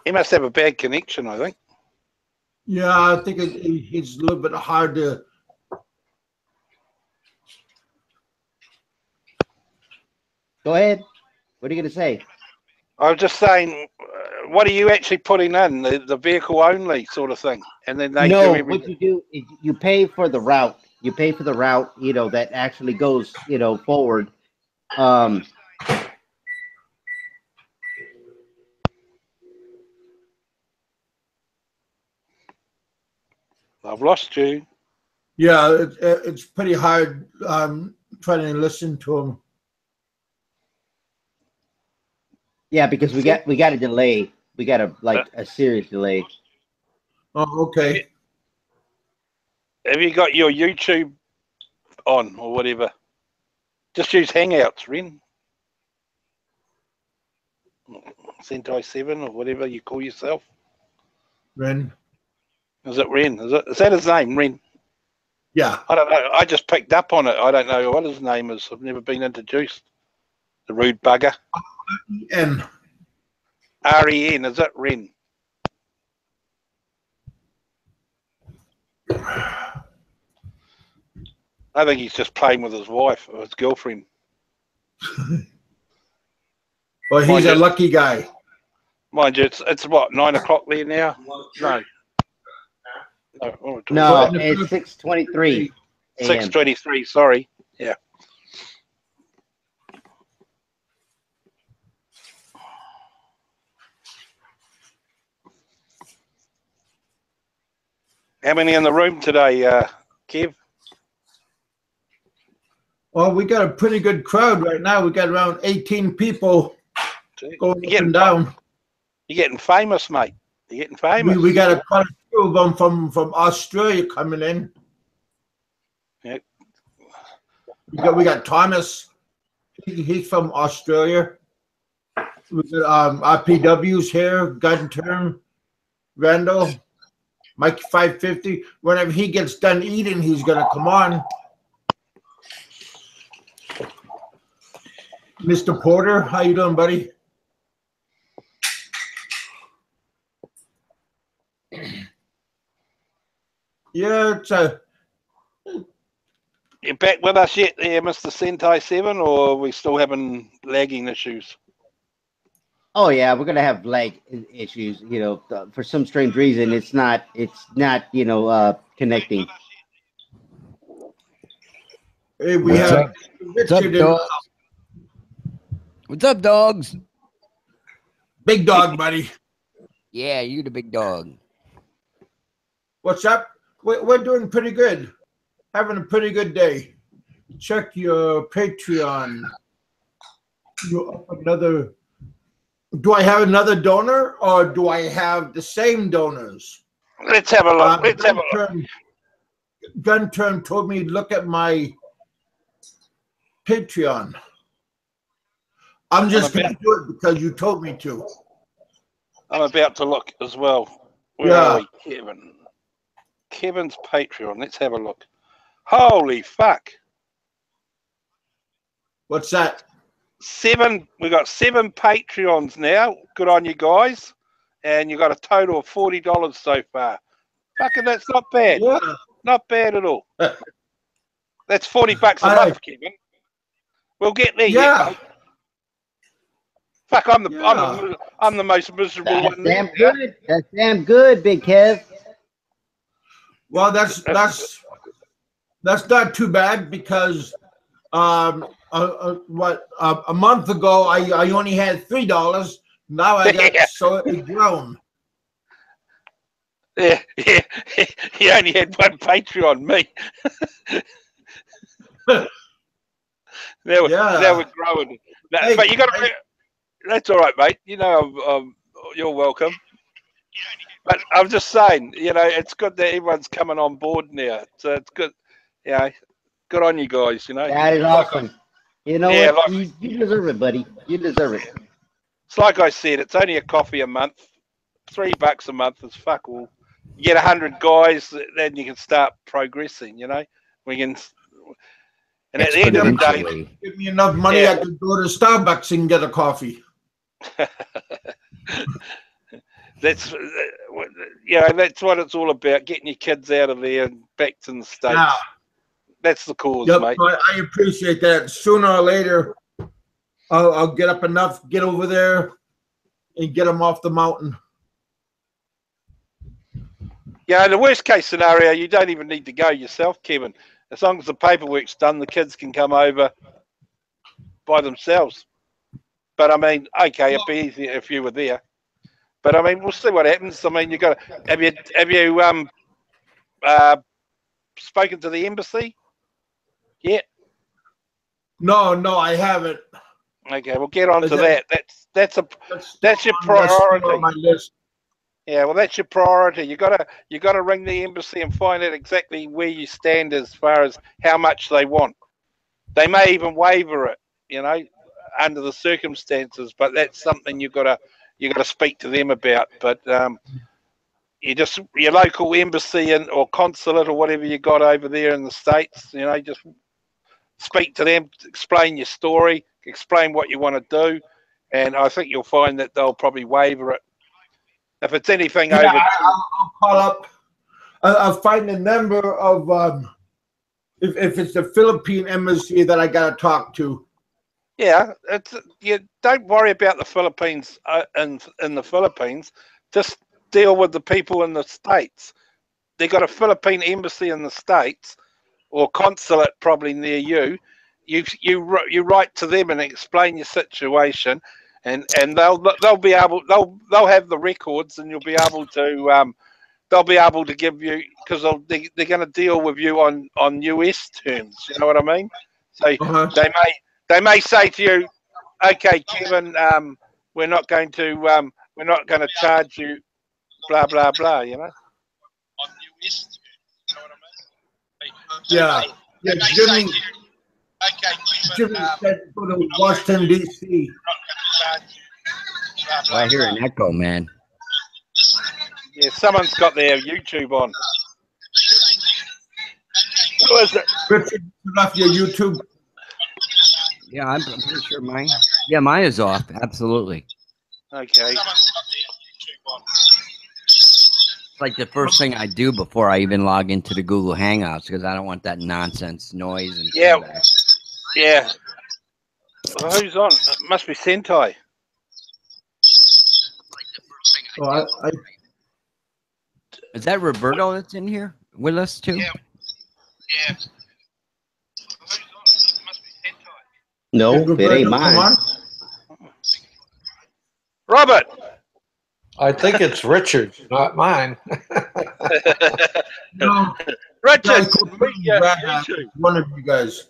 He must have a bad connection, I think. Yeah, I think it's a little bit hard to. Go ahead. What are you going to say? I was just saying, what are you actually putting in? The vehicle only sort of thing? And then they do everything. What you do is you pay for the route. You pay for the route, that actually goes, forward. I've lost you. Yeah, it's pretty hard trying to listen to him. Yeah, because we got a delay. We got a serious delay. Oh, okay. Have you got your YouTube on or whatever? Just use Hangouts, Ren. Sentai 7 or whatever you call yourself. Ren. Is it Ren? Is that his name, Ren? Yeah. I don't know. I just picked up on it. I don't know what his name is. I've never been introduced. The rude bugger. N. R-E-N. Is it Ren? I think he's just playing with his wife or his girlfriend. Well, he's a lucky guy. Mind you, it's what, 9 o'clock there now? No. No, it's 6:23. 6:23. Sorry. Yeah. How many in the room today, Kev? Well, we got a pretty good crowd right now. We got around 18 people going up and down. You're getting famous, mate. You're getting famous. We got quite a few of them from Australia coming in. Yep. We got Thomas. He's from Australia. We got RPW's here. Gun Term. Randall. Mike 550. Whenever he gets done eating, he's gonna come on. Mr. Porter, how you doing, buddy? Yeah, it's You back with us yet there, Mr. Sentai 7, or are we still having lagging issues? Oh yeah, we're gonna have lag issues. For some strange reason, it's not connecting. Hey, we have Richard in. What's up, dogs? Big dog, buddy. Yeah, you the big dog. What's up? We're doing pretty good. Having a pretty good day. Check your Patreon. You're up another. Do I have another donor or do I have the same donors? Let's have a look. Let's have a look. Gun Term told me to look at my Patreon. I'm just going to do it because you told me to. I'm about to look as well. Where are we, Kevin? Kevin's Patreon. Let's have a look. Holy fuck. What's that? We've got 7 Patreons now. Good on you guys. And you got a total of $40 so far. Fucking, that's not bad. Yeah. Not bad at all. That's $40 a month, Kevin. We'll get there yet, Yeah. mate. Fuck, I'm the most miserable That's one damn there. good. That's damn good, Big Kev. Well, that's not too bad because a month ago I only had $3. Now I got so it grown. Yeah. He only had one Patreon, me. Now we're growing. No, Hey, but you got to. That's all right, mate. You know, you're welcome. But I'm just saying, you know, it's good that everyone's coming on board now. So it's good. Yeah, good on you guys. You know, That is awesome. You know Yeah, what? like- You deserve it, buddy. You deserve it. it's like I said, it's only a coffee a month. $3 a month is fuck all. You get 100 guys, then you can start progressing. You know, we can. And at the end of the day, Exponentially. Give me enough money, Yeah. I could go to Starbucks and get a coffee. that's that's what it's all about, getting your kids out of there and back to the States. Yeah. That's the cause, Yep, mate. I appreciate that. Sooner or later, I'll get up enough, get over there, and get them off the mountain. Yeah, in the worst case scenario, you don't even need to go yourself, Kevin. As long as the paperwork's done, the kids can come over by themselves. But I mean, okay, it'd be easier if you were there. But I mean, we'll see what happens. I mean, have you spoken to the embassy? Yeah. No, I haven't. Okay, we'll get on to Okay. that. That's your That's still priority. on my list. Yeah, well, that's your priority. You gotta ring the embassy and find out exactly where you stand as far as how much they want. They may even waiver it, you know, under the circumstances. But that's something you gotta speak to them about. But your local embassy or consulate or whatever you got over there in the States, you know, just speak to them, explain your story, explain what you want to do, and I think you'll find that they'll probably waiver it. If it's anything over, I'll call up. I'll find a number of if it's the Philippine embassy that I gotta talk to. yeah, you don't worry about the Philippines in the Philippines. Just deal with the people in the States. They got a Philippine embassy in the States or consulate probably near you. You write to them and explain your situation. And they'll be able they'll have the records and you'll be able to they'll be able to give you because they're going to deal with you on US terms. You know what I mean? So they may say to you, okay, Kevin, we're not going to charge you, blah blah blah. You know. On US terms, you know what I mean? Yeah, Jimmy. Jimmy said go to Washington D.C. Well, I hear an echo, man. Yeah, someone's got their YouTube on. Who is it? Richard, turn off your YouTube. Yeah, I'm pretty sure mine. Yeah, mine is off. Absolutely. Okay. It's like the first thing I do before I even log into the Google Hangouts because I don't want that nonsense noise and Yeah. feedback. Yeah. Well, who's on? It must be Sentai. So Is that Roberto that's in here with us too? Yeah. No, it ain't Come mine. on. Robert. I think it's Richard, not mine. No, Richard. Brad, one of you guys.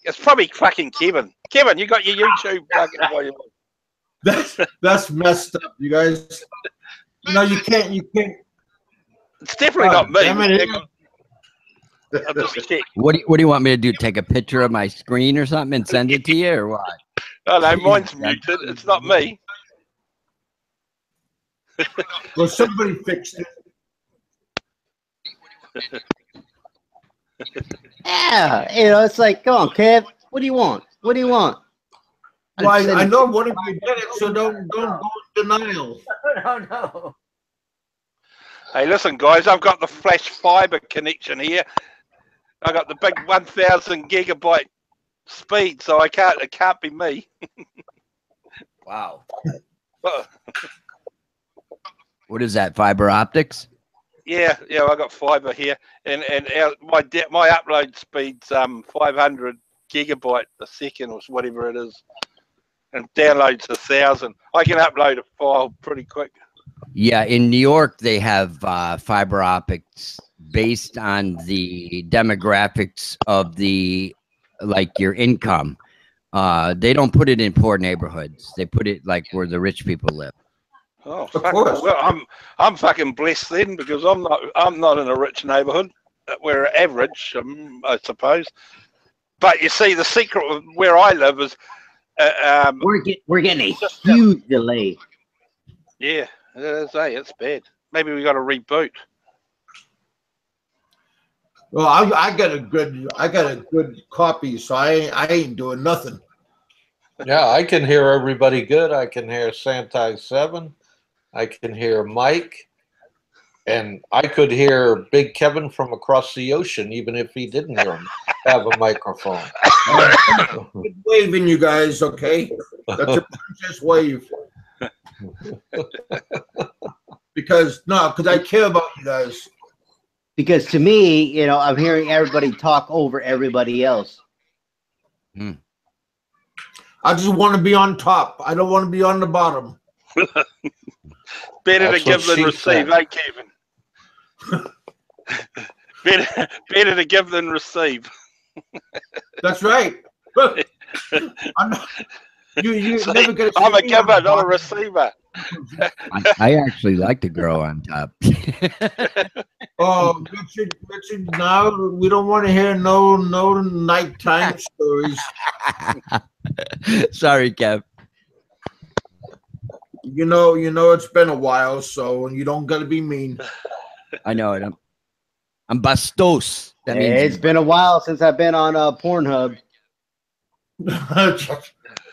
It's probably fucking Kevin. Kevin, you got your YouTube fucking while you That's messed up, you guys. No, you can't. It's definitely not me. Damn it. I'll just check. What do you want me to do? Take a picture of my screen or something and send it to you, or what? Oh no, mine's muted. It's not me. Well, somebody fixed it. Yeah, you know, it's like, come on, Kev. What do you want? What do you want? Well, I know one of you did it, so don't go in denial. No. Hey, listen, guys, I've got the flash fiber connection here. I got the big 1,000 gigabyte speed, so it can't be me. Wow. Well, What is that? Fiber optics? yeah, I got fiber here, and my upload speed's 500 gigabyte a second or whatever it is, and downloads 1,000. I can upload a file pretty quick. Yeah, in New York they have fiber optics based on the demographics of your income. They don't put it in poor neighborhoods. They put it like where the rich people live. Oh, Of fuck. course. Well, I'm fucking blessed then, because I'm not in a rich neighborhood. We're average, I suppose. But you see, the secret of where I live is, We're getting a huge delay. yeah, it is. Hey, it's bad. Maybe we got to reboot. Well, I got a good copy, so I ain't doing nothing. Yeah, I can hear everybody good. I can hear Santai 7. I can hear Mike. And I could hear Big Kevin from across the ocean, even if he didn't hear him have a microphone. Good waving, you guys, okay? That's a princess wave. Because I care about you guys. Because to me, you know, I'm hearing everybody talk over everybody else. I just want to be on top. I don't want to be on the bottom. Better That's to give what than she receive, said. eh, Kevin? better to give than receive. That's right. I'm not, you See, never gonna see I'm a me on giver, the not a bottom. receiver. I actually like to grow on top. Oh, Richard, now we don't want to hear no nighttime stories. Sorry, Kev. You know, it's been a while, so you don't gotta be mean. I know it. I'm bastos. That means It's been a while since I've been on Pornhub.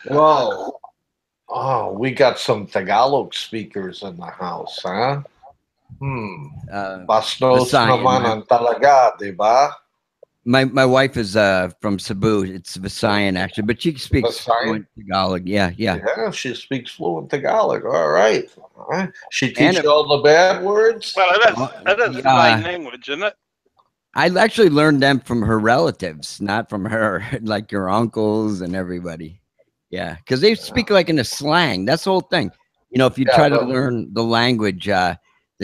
Whoa. Oh, we got some Tagalog speakers in the house, huh? Bastos Visayan, naman man. ang talaga, di ba? My wife is from Cebu. It's Visayan actually, but she speaks Visayan? fluent Tagalog. Yeah. Yeah, she speaks fluent Tagalog. All right. She And teach you all the bad words? Well, it is the main language, isn't it? I actually learned them from her relatives, not from her, like your uncles and everybody. Yeah, because they speak like in a slang. That's the whole thing. You know, if you try to learn the language, the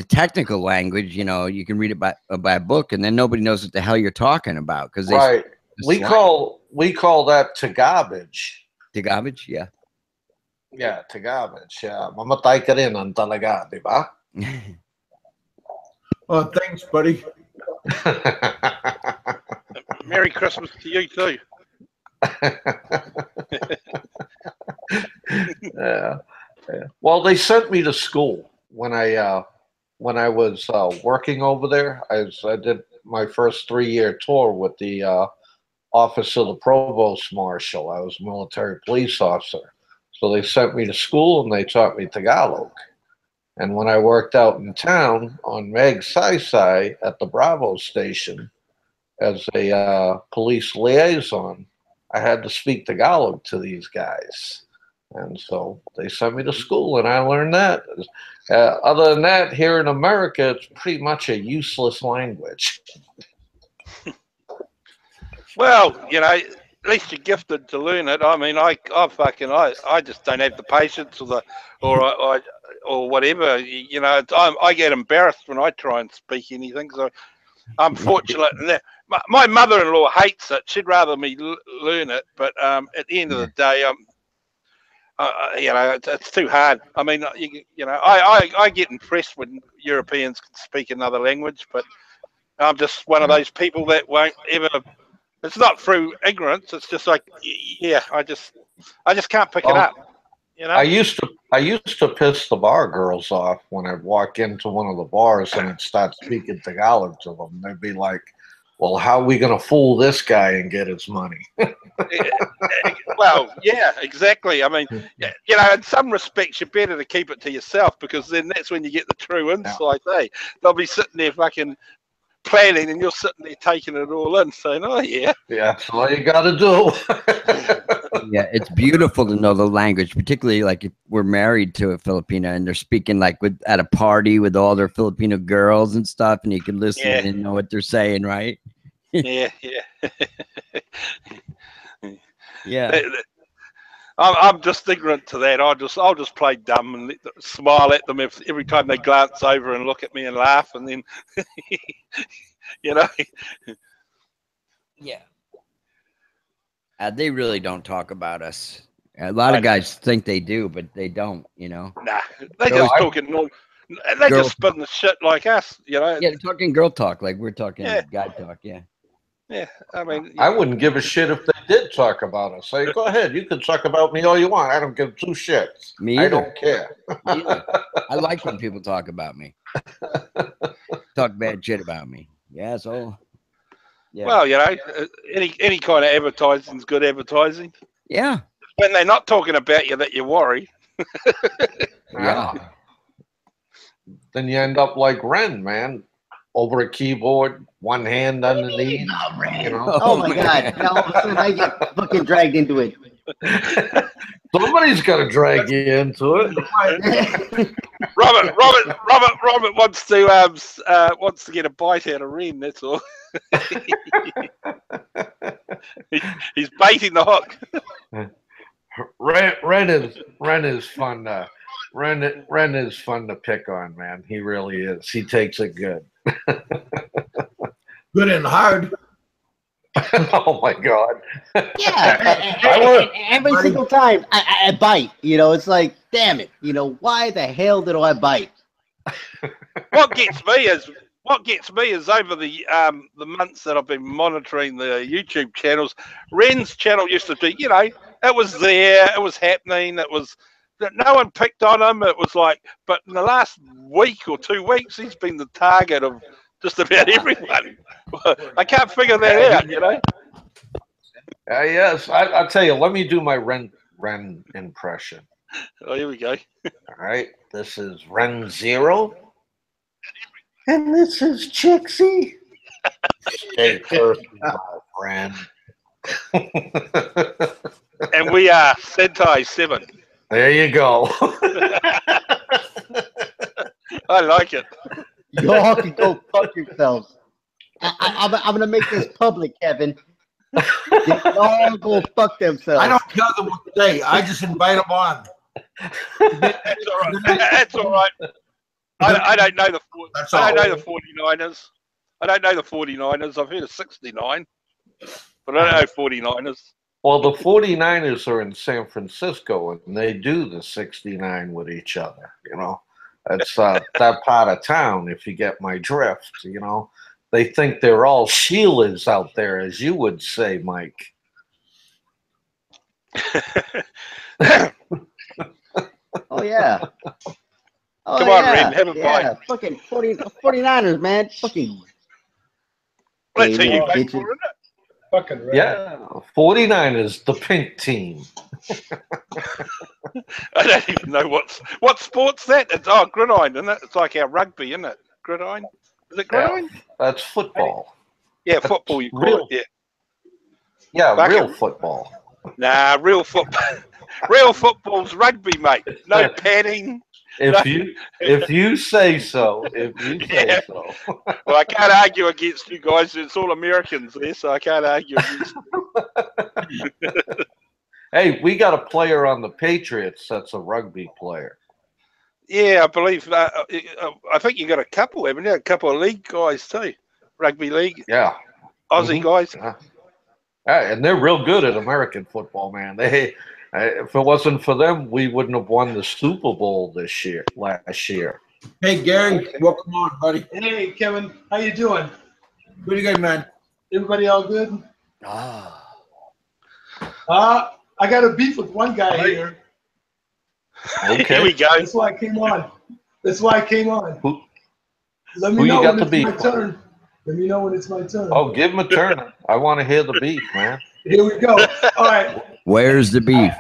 technical language, you know, you can read it by a book, and then nobody knows what the hell you're talking about because they Right. speak We call that Tagabage. Tagabage, yeah. Yeah, Tagabage. Yeah. Mamatay ka rin ang talaga, di ba? Oh, thanks, buddy. Merry Christmas to you too. Yeah. Well, they sent me to school when I was working over there. I did my first 3-year tour with the office of the provost marshal. I was a military police officer, so they sent me to school and they taught me Tagalog. And when I worked out in town on Magsaysay at the Bravo station as a police liaison, I had to speak Tagalog to these guys. And so they sent me to school and I learned that. Other than that, here in America, it's pretty much a useless language. Well, you know, at least you're gifted to learn it. I mean, I just don't have the patience or whatever. You know, I get embarrassed when I try and speak anything. So I'm fortunate in that. My mother-in-law hates it. She'd rather me learn it, but at the end of the day, you know, it's too hard. I mean, you know, I get impressed when Europeans can speak another language, but I'm just one of those people that won't ever. It's not through ignorance. It's just like, yeah, I just can't pick it up. You know, I used to piss the bar girls off when I'd walk into one of the bars and I'd start speaking Tagalog to them. They'd be like, well, how are we going to fool this guy and get his money? Well, yeah, exactly. I mean, you know, in some respects, you're better to keep it to yourself because then that's when you get the true insight. Hey, they'll be sitting there fucking planning, and you're sitting there taking it all in, saying, "Oh yeah, Yeah, that's all you got to do. Yeah, it's beautiful to know the language, particularly like if we're married to a Filipina and they're speaking like at a party with all their Filipino girls and stuff, and you can listen and know what they're saying, right? yeah." Yeah. I'm just ignorant to that. I'll just play dumb and smile at them every time they glance over and look at me and laugh, and then you know. Yeah. They really don't talk about us. A lot of guys think they do, but they don't. You know. Nah, they just talking. They just spin the shit like us. You know. Yeah, they're talking girl talk like we're talking guy talk. Yeah. Yeah, I mean, I wouldn't give a shit if they did talk about us. Say, go ahead, you can talk about me all you want. I don't give two shits. Me either. I don't care. I like when people talk about me. Talk bad shit about me. Yeah, so. Yeah. Well, you know, any kind of advertising is good advertising. Yeah. When they're not talking about you, that you worry. Yeah. Then you end up like Ren, man. Over a keyboard, one hand underneath. You know? Oh my God! Now all of a sudden I get fucking dragged into it. Somebody's got to drag you into it. Robert wants to get a bite out of Ren. That's all. He's baiting the hook. Ren is fun. Ren is fun to pick on, man. He really is. He takes it good. Good and hard. Oh my God. Yeah. Every single time I bite, you know, it's like, damn it, you know, why the hell did I bite? What gets me is over the months that I've been monitoring the YouTube channels. Ren's channel used to be, you know, it was there, it was happening, it was. No one picked on him. It was like, but in the last week or 2 weeks, he's been the target of just about everyone. I can't figure that out, you know. Yes, I'll tell you. Let me do my Ren impression. Oh, here we go. All right, this is Ren Zero, and this is Chixie. Stay first, my friend. And we are Sentai 7. There you go. I like it. Y'all can go fuck yourselves. I'm gonna make this public, Kevin. They all go fuck themselves. I don't tell them what to say. I just invite them on. That's all right. That's all right. I don't know the 49ers. I don't know the 49ers. I've heard of 69, but I don't know 49ers. Well, the 49ers are in San Francisco, and they do the 69 with each other, you know. It's that part of town, if you get my drift, you know. They think they're all Sheilas out there, as you would say, Mike. Oh, yeah. Oh, Come on, Ren, have a bite. Fucking 49ers, man. Fucking. Let's see you play for, isn't it? Fucking right. Yeah, 49ers, the pink team. I don't even know what sport's that. It's gridiron, isn't it? It's like our rugby, isn't it? Gridiron? Is it gridiron? Yeah, that's football. Yeah, football. You call it. Yeah, Fuck real it. Football. Nah, real football. Real football's rugby, mate. No padding. If you say so, so. Well, I can't argue against you guys. It's all Americans there, so I can't argue against you. Hey, we got a player on the Patriots that's a rugby player. Yeah, I believe. I think you got a couple, haven't you? A couple of league guys too, rugby league. Yeah, Aussie guys. Yeah, and they're real good at American football, man. If it wasn't for them, we wouldn't have won the Super Bowl last year. Hey, Gary, welcome on, buddy. Hey, Kevin, how you doing? Pretty good, man. Everybody all good? Ah. I got a beef with one guy here. Okay. Here we go. That's why I came on. Who Let me know you got when the it's my beef turn. Let me know when it's my turn. Oh, give him a turn. I want to hear the beef, man. Here we go. All right. Where's the beef?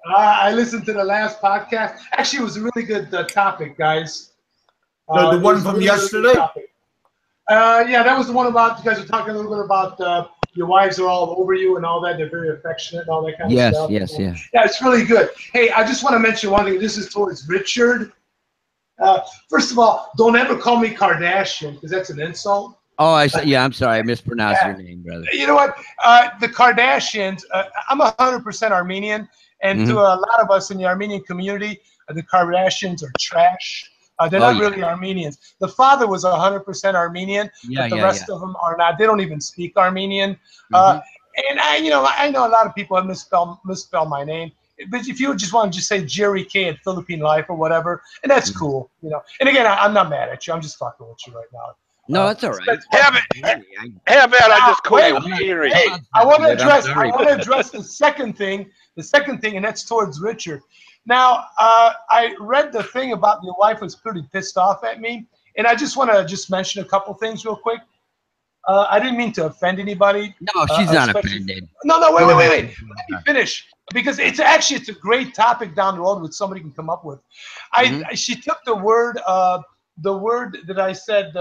I listened to the last podcast. Actually, it was a really good topic, guys. The it one was a from really yesterday? good topic. Yeah, that was the one about, you guys were talking a little bit about your wives are all over you and all that. They're very affectionate and all that kind of Yes, stuff. yes. Yeah, it's really good. Hey, I just want to mention one thing. This is towards Richard. First of all, don't ever call me Kardashian because that's an insult. Oh, I'm sorry. I mispronounced your name, brother. You know what? The Kardashians, I'm 100% Armenian. And to a lot of us in the Armenian community, the Kardashians are trash. They're not really Armenians. The father was 100% Armenian, but the rest of them are not. They don't even speak Armenian. And I know a lot of people have misspelled my name. But if you just want to just say Jerry K at Philippine Life or whatever, and that's cool, you know. And again, I'm not mad at you. I'm just fucking with you right now. No, that's all right. How about I just call you Jerry? Hey, I want to address the second thing, and that's towards Richard. Now, I read the thing about your wife was pretty pissed off at me, and I just want to just mention a couple things real quick. I didn't mean to offend anybody. No, she's not offended. No, wait. Let me finish, because it's a great topic down the road which somebody can come up with. She took the word that I said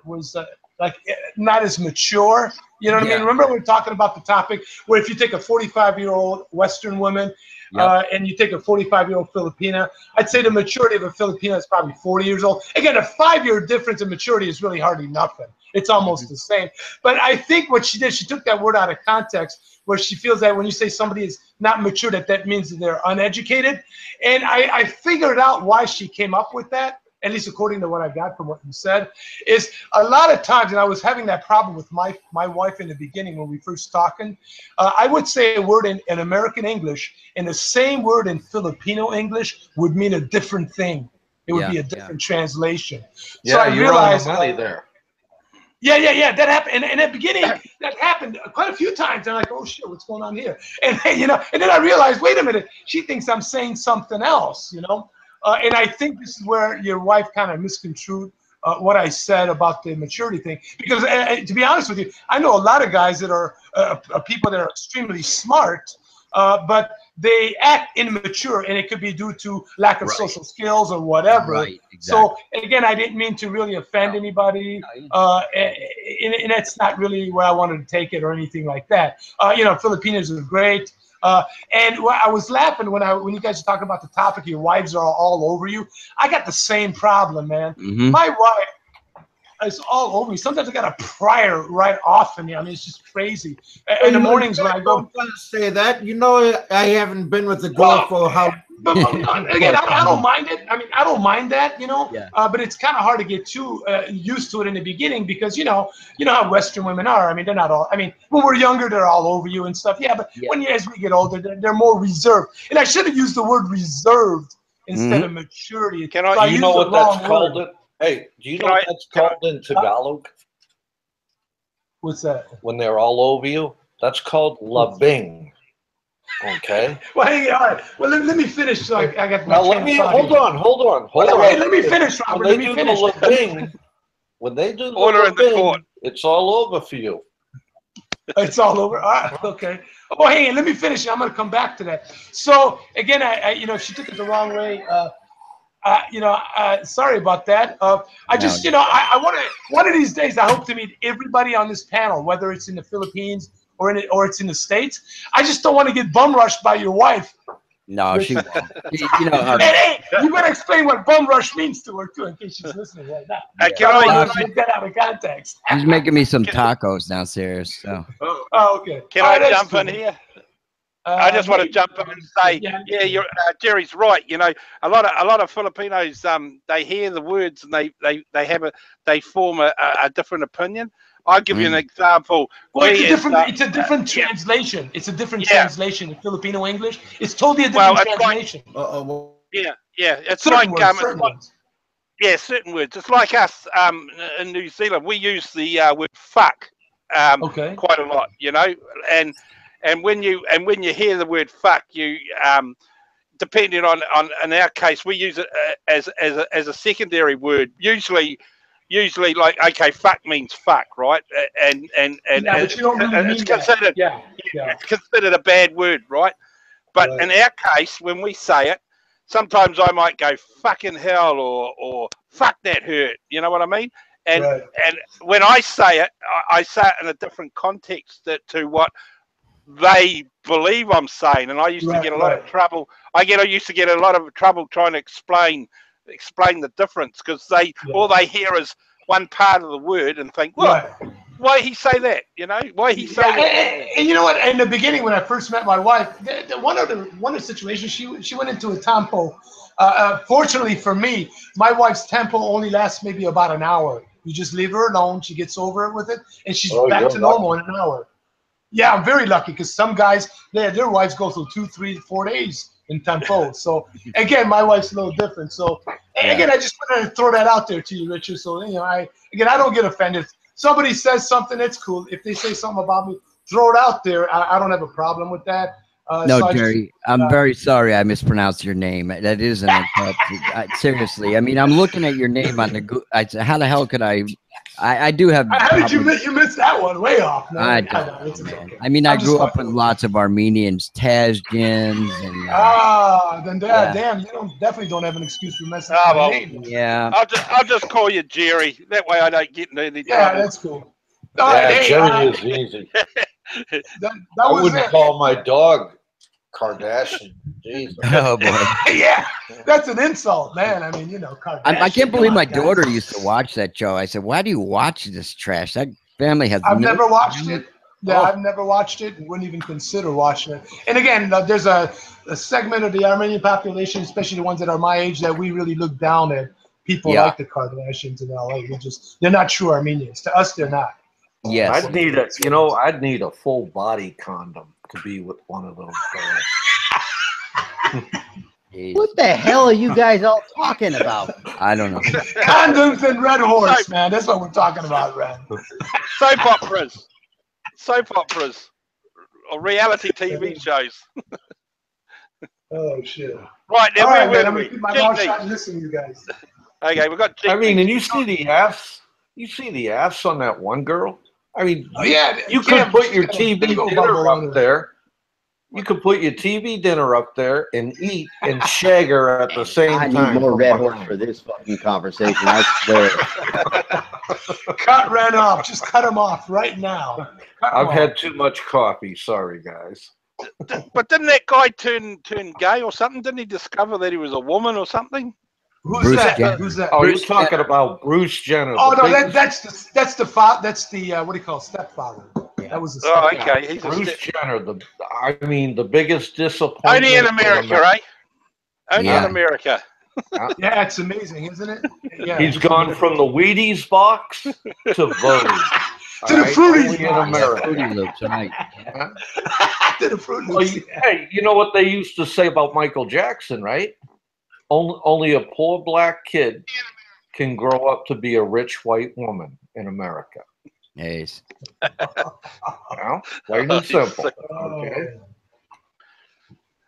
was like not as mature. You know what I mean? Remember we were talking about the topic where if you take a 45-year-old Western woman and you take a 45-year-old Filipina, I'd say the maturity of a Filipina is probably 40 years old. Again, a 5-year difference in maturity is really hardly nothing. It's almost the same. But I think what she did, she took that word out of context where she feels that when you say somebody is not mature, that means that they're uneducated. And I figured out why she came up with that, at least according to what I got from what you said, is a lot of times, and I was having that problem with my wife in the beginning when we first talking, I would say a word in American English and the same word in Filipino English would mean a different thing. It would be a different translation. Yeah, so I realized, money there. Yeah. That happened. And at the beginning, that happened quite a few times. And I'm like, oh shit, what's going on here? And and then I realized, wait a minute, she thinks I'm saying something else, and I think this is where your wife kind of misconstrued what I said about the maturity thing. Because to be honest with you, I know a lot of guys that are people that are extremely smart, but they act immature, and it could be due to lack of social skills or whatever. Right, exactly. So again, I didn't mean to really offend anybody, and that's not really where I wanted to take it or anything like that. Filipinos are great. And I was laughing when you guys were talking about the topic, your wives are all over you. I got the same problem, man. My wife is all over me. Sometimes I got to pry her right off of me. I mean, it's just crazy. In the mornings when I go. I'm going to say that. I haven't been with a girl for how. But again, I don't mind it. I mean, I don't mind that, but it's kind of hard to get too used to it in the beginning because, you know how Western women are. I mean, they're not all, when we're younger, they're all over you and stuff. Yeah, but as we get older, they're more reserved. And I should have used the word reserved instead of maturity. You know what that's called? Hey, do you know what that's called in Tagalog? What's that? When they're all over you? That's called labing. Okay. Well, hey, all right. Well, let me finish. So I got. Now hold on. Wait, let me finish, Robert. Let me finish. When they do the labing, it's all over for you. It's all over. All right. Okay. Oh, hey, let me finish. I'm going to come back to that. So again, I she took it the wrong way. Sorry about that. I just, I want to. One of these days, I hope to meet everybody on this panel, whether it's in the Philippines or it's in the States. I just don't want to get bum rushed by your wife. No, she won't. Hey, you better explain what bum rush means to her too, in case she's listening right now. Can I take that out of context? She's making me some tacos downstairs. So. Oh, okay. Can I jump in here? I just want to jump in and say, you're, Jerry's right. A lot of Filipinos, they hear the words and they form a different opinion. I'll give you an example. Well, it's a different translation. It's a different translation in Filipino English. It's totally a different translation. It's certain like words. Certain words. It's like us in New Zealand. We use the word fuck quite a lot, and when you hear the word fuck, you depending on in our case, we use it as a secondary word. Usually usually like, okay, fuck means fuck, right? And but you don't really mean it's considered it's considered a bad word, right? But in our case, when we say it, sometimes I might go fucking hell or fuck that hurt. You know what I mean? And when I say it, I say it in a different context to what they believe I'm saying. And I used to get a lot of trouble. I used to get a lot of trouble trying to explain the difference, because all they hear is one part of the word and think, well, why he say that? You know, why he say that? And you know what? In the beginning, when I first met my wife, one of the situations, she went into a tempo. Fortunately for me, my wife's tempo only lasts maybe about an hour. You just leave her alone. She gets over it with it, and she's back to normal in an hour. Yeah, I'm very lucky, because some guys, their wives go through 2, 3, 4 days in tempo. So again, my wife's a little different. So again, I just wanted to throw that out there to you, Richard. So I don't get offended. Somebody says something, that's cool. If they say something about me, throw it out there. I don't have a problem with that. No, so Jerry, I'm very sorry I mispronounced your name. That is an seriously. I mean, I'm looking at your name on the Google. How the hell could I do have. How did you miss that one? Way off. No, I mean, I grew up with lots of Armenians, Tajins, and. Then damn, you definitely don't have an excuse for messing up your name. Yeah. I'll just call you Jerry. That way I don't get into any trouble. Yeah, that's cool. Jerry is easy. I wouldn't call my dog Kardashian. Jesus. Oh boy. Yeah, that's an insult, man. I mean, Kardashian. I can't believe my daughter used to watch that show. I said, "Why do you watch this trash?" That family has. I've never watched it. Yeah, I've never watched it and wouldn't even consider watching it. And again, there's a segment of the Armenian population, especially the ones that are my age, that we really look down at people like the Kardashians in LA. They're not true Armenians. To us, they're not. Yes. I'd need a full body condom to be with one of those guys. What the hell are you guys all talking about? I don't know. Condoms and Red Horse, man. That's what we're talking about, Red. Soap operas, or reality TV shows. Oh shit! Right now, man, I'm gonna keep my mouth shut and listen to you guys. Okay, we've got. I mean, and you see the ass. You see the ass on that one girl. I mean, you could put your TV dinner up there. You could put your TV dinner up there and eat and shag her at the same time. I need more Red Horse for this fucking conversation. I swear. Cut Red off. Just cut him off right now. I've had too much coffee. Sorry, guys. But didn't that guy turn gay or something? Didn't he discover that he was a woman or something? Who's that? Who's that? Oh, he's talking about Bruce Jenner. Oh no, that's the what do you call stepfather? Yeah. That was the stepfather. Oh, okay. He's Bruce Jenner. The biggest disappointment. Only in America, right? Only in America. Yeah, it's amazing, isn't it? Yeah. He's gone from the Wheaties box to Vogue. To the Fruity in America. Fruity Loops, right? To the Fruity Loops. Hey, you know what they used to say about Michael Jackson, right? Only a poor black kid can grow up to be a rich white woman in America. Yes. Well, plain and simple. Okay.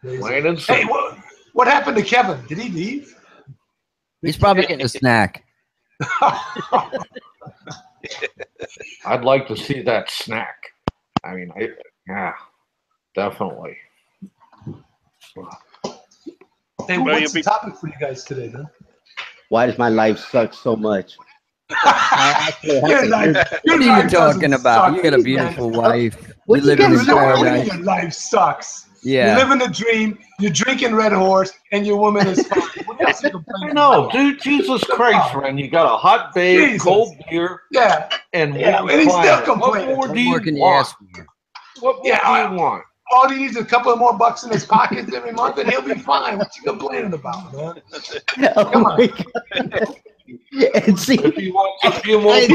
Plain and simple. Hey, what happened to Kevin? Did he leave? He's probably getting a snack. I'd like to see that snack. I mean, yeah, definitely. Hey, what's the topic for you guys today, man? Why does my life suck so much? Your life What are you talking about? You got a beautiful wife. You live in paradise. Your life sucks. Yeah. You're living a dream. You're drinking Red Horse, and your woman is fine. What else you complaining about? Dude, Jesus Christ, man! You got a hot babe, cold beer, and he's still complaining. What more do you want? What more do you want? All he needs is a couple of more bucks in his pockets every month, and he'll be fine. What you complaining about, man? Come on. And see, if you want a few more I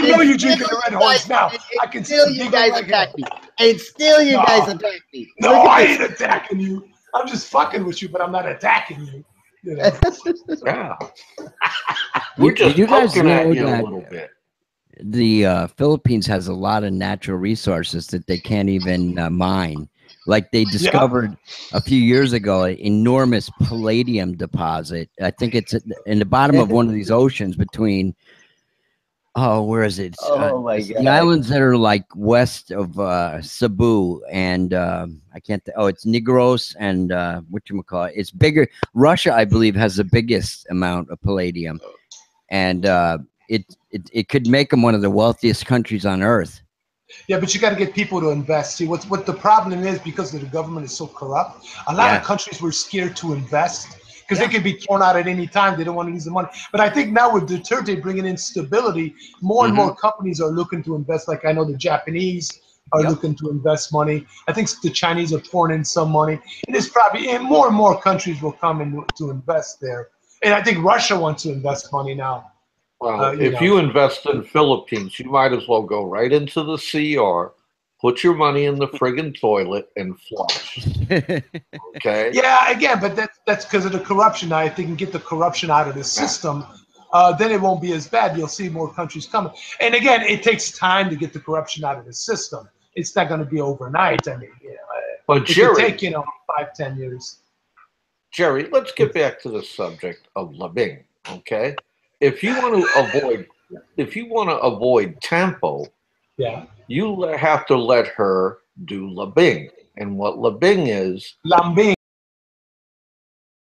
know you're drinking the Red Horse now. I can still you guys attack me. And still you guys attack me. No, I ain't attacking you. I'm just fucking with you, but I'm not attacking you. You know? Yeah. We're just poking at you a little bit. The Philippines has a lot of natural resources that they can't even mine. Like they discovered a few years ago an enormous palladium deposit. I think it's in the bottom of one of these oceans between. Oh, where is it? Oh my The God. islands that are like west of Cebu and I can't. It's Negros and whatchamacallit. It's bigger. Russia, I believe, has the biggest amount of palladium, and it could make them one of the wealthiest countries on earth. Yeah, but you got to get people to invest. See, what the problem is, because the government is so corrupt, a lot of countries were scared to invest because they could be thrown out at any time. They don't want to use the money. But I think now with Duterte bringing in stability, more and more companies are looking to invest. Like I know the Japanese are looking to invest money. I think the Chinese are pouring in some money. And there's probably and more countries will come in to invest there. And I think Russia wants to invest money now. Well, if you invest in Philippines, you might as well go right into the CR, put your money in the friggin' toilet, and flush. Okay? Yeah, again, but that's because of the corruption. Now, if they can get the corruption out of the system, then it won't be as bad. You'll see more countries coming. And again, it takes time to get the corruption out of the system. It's not going to be overnight. I mean, but it could take 5-10 years. Jerry, let's get back to the subject of Labing. Okay. If you want to avoid tempo, you have to let her do Labing. And what Labing is, Lambing.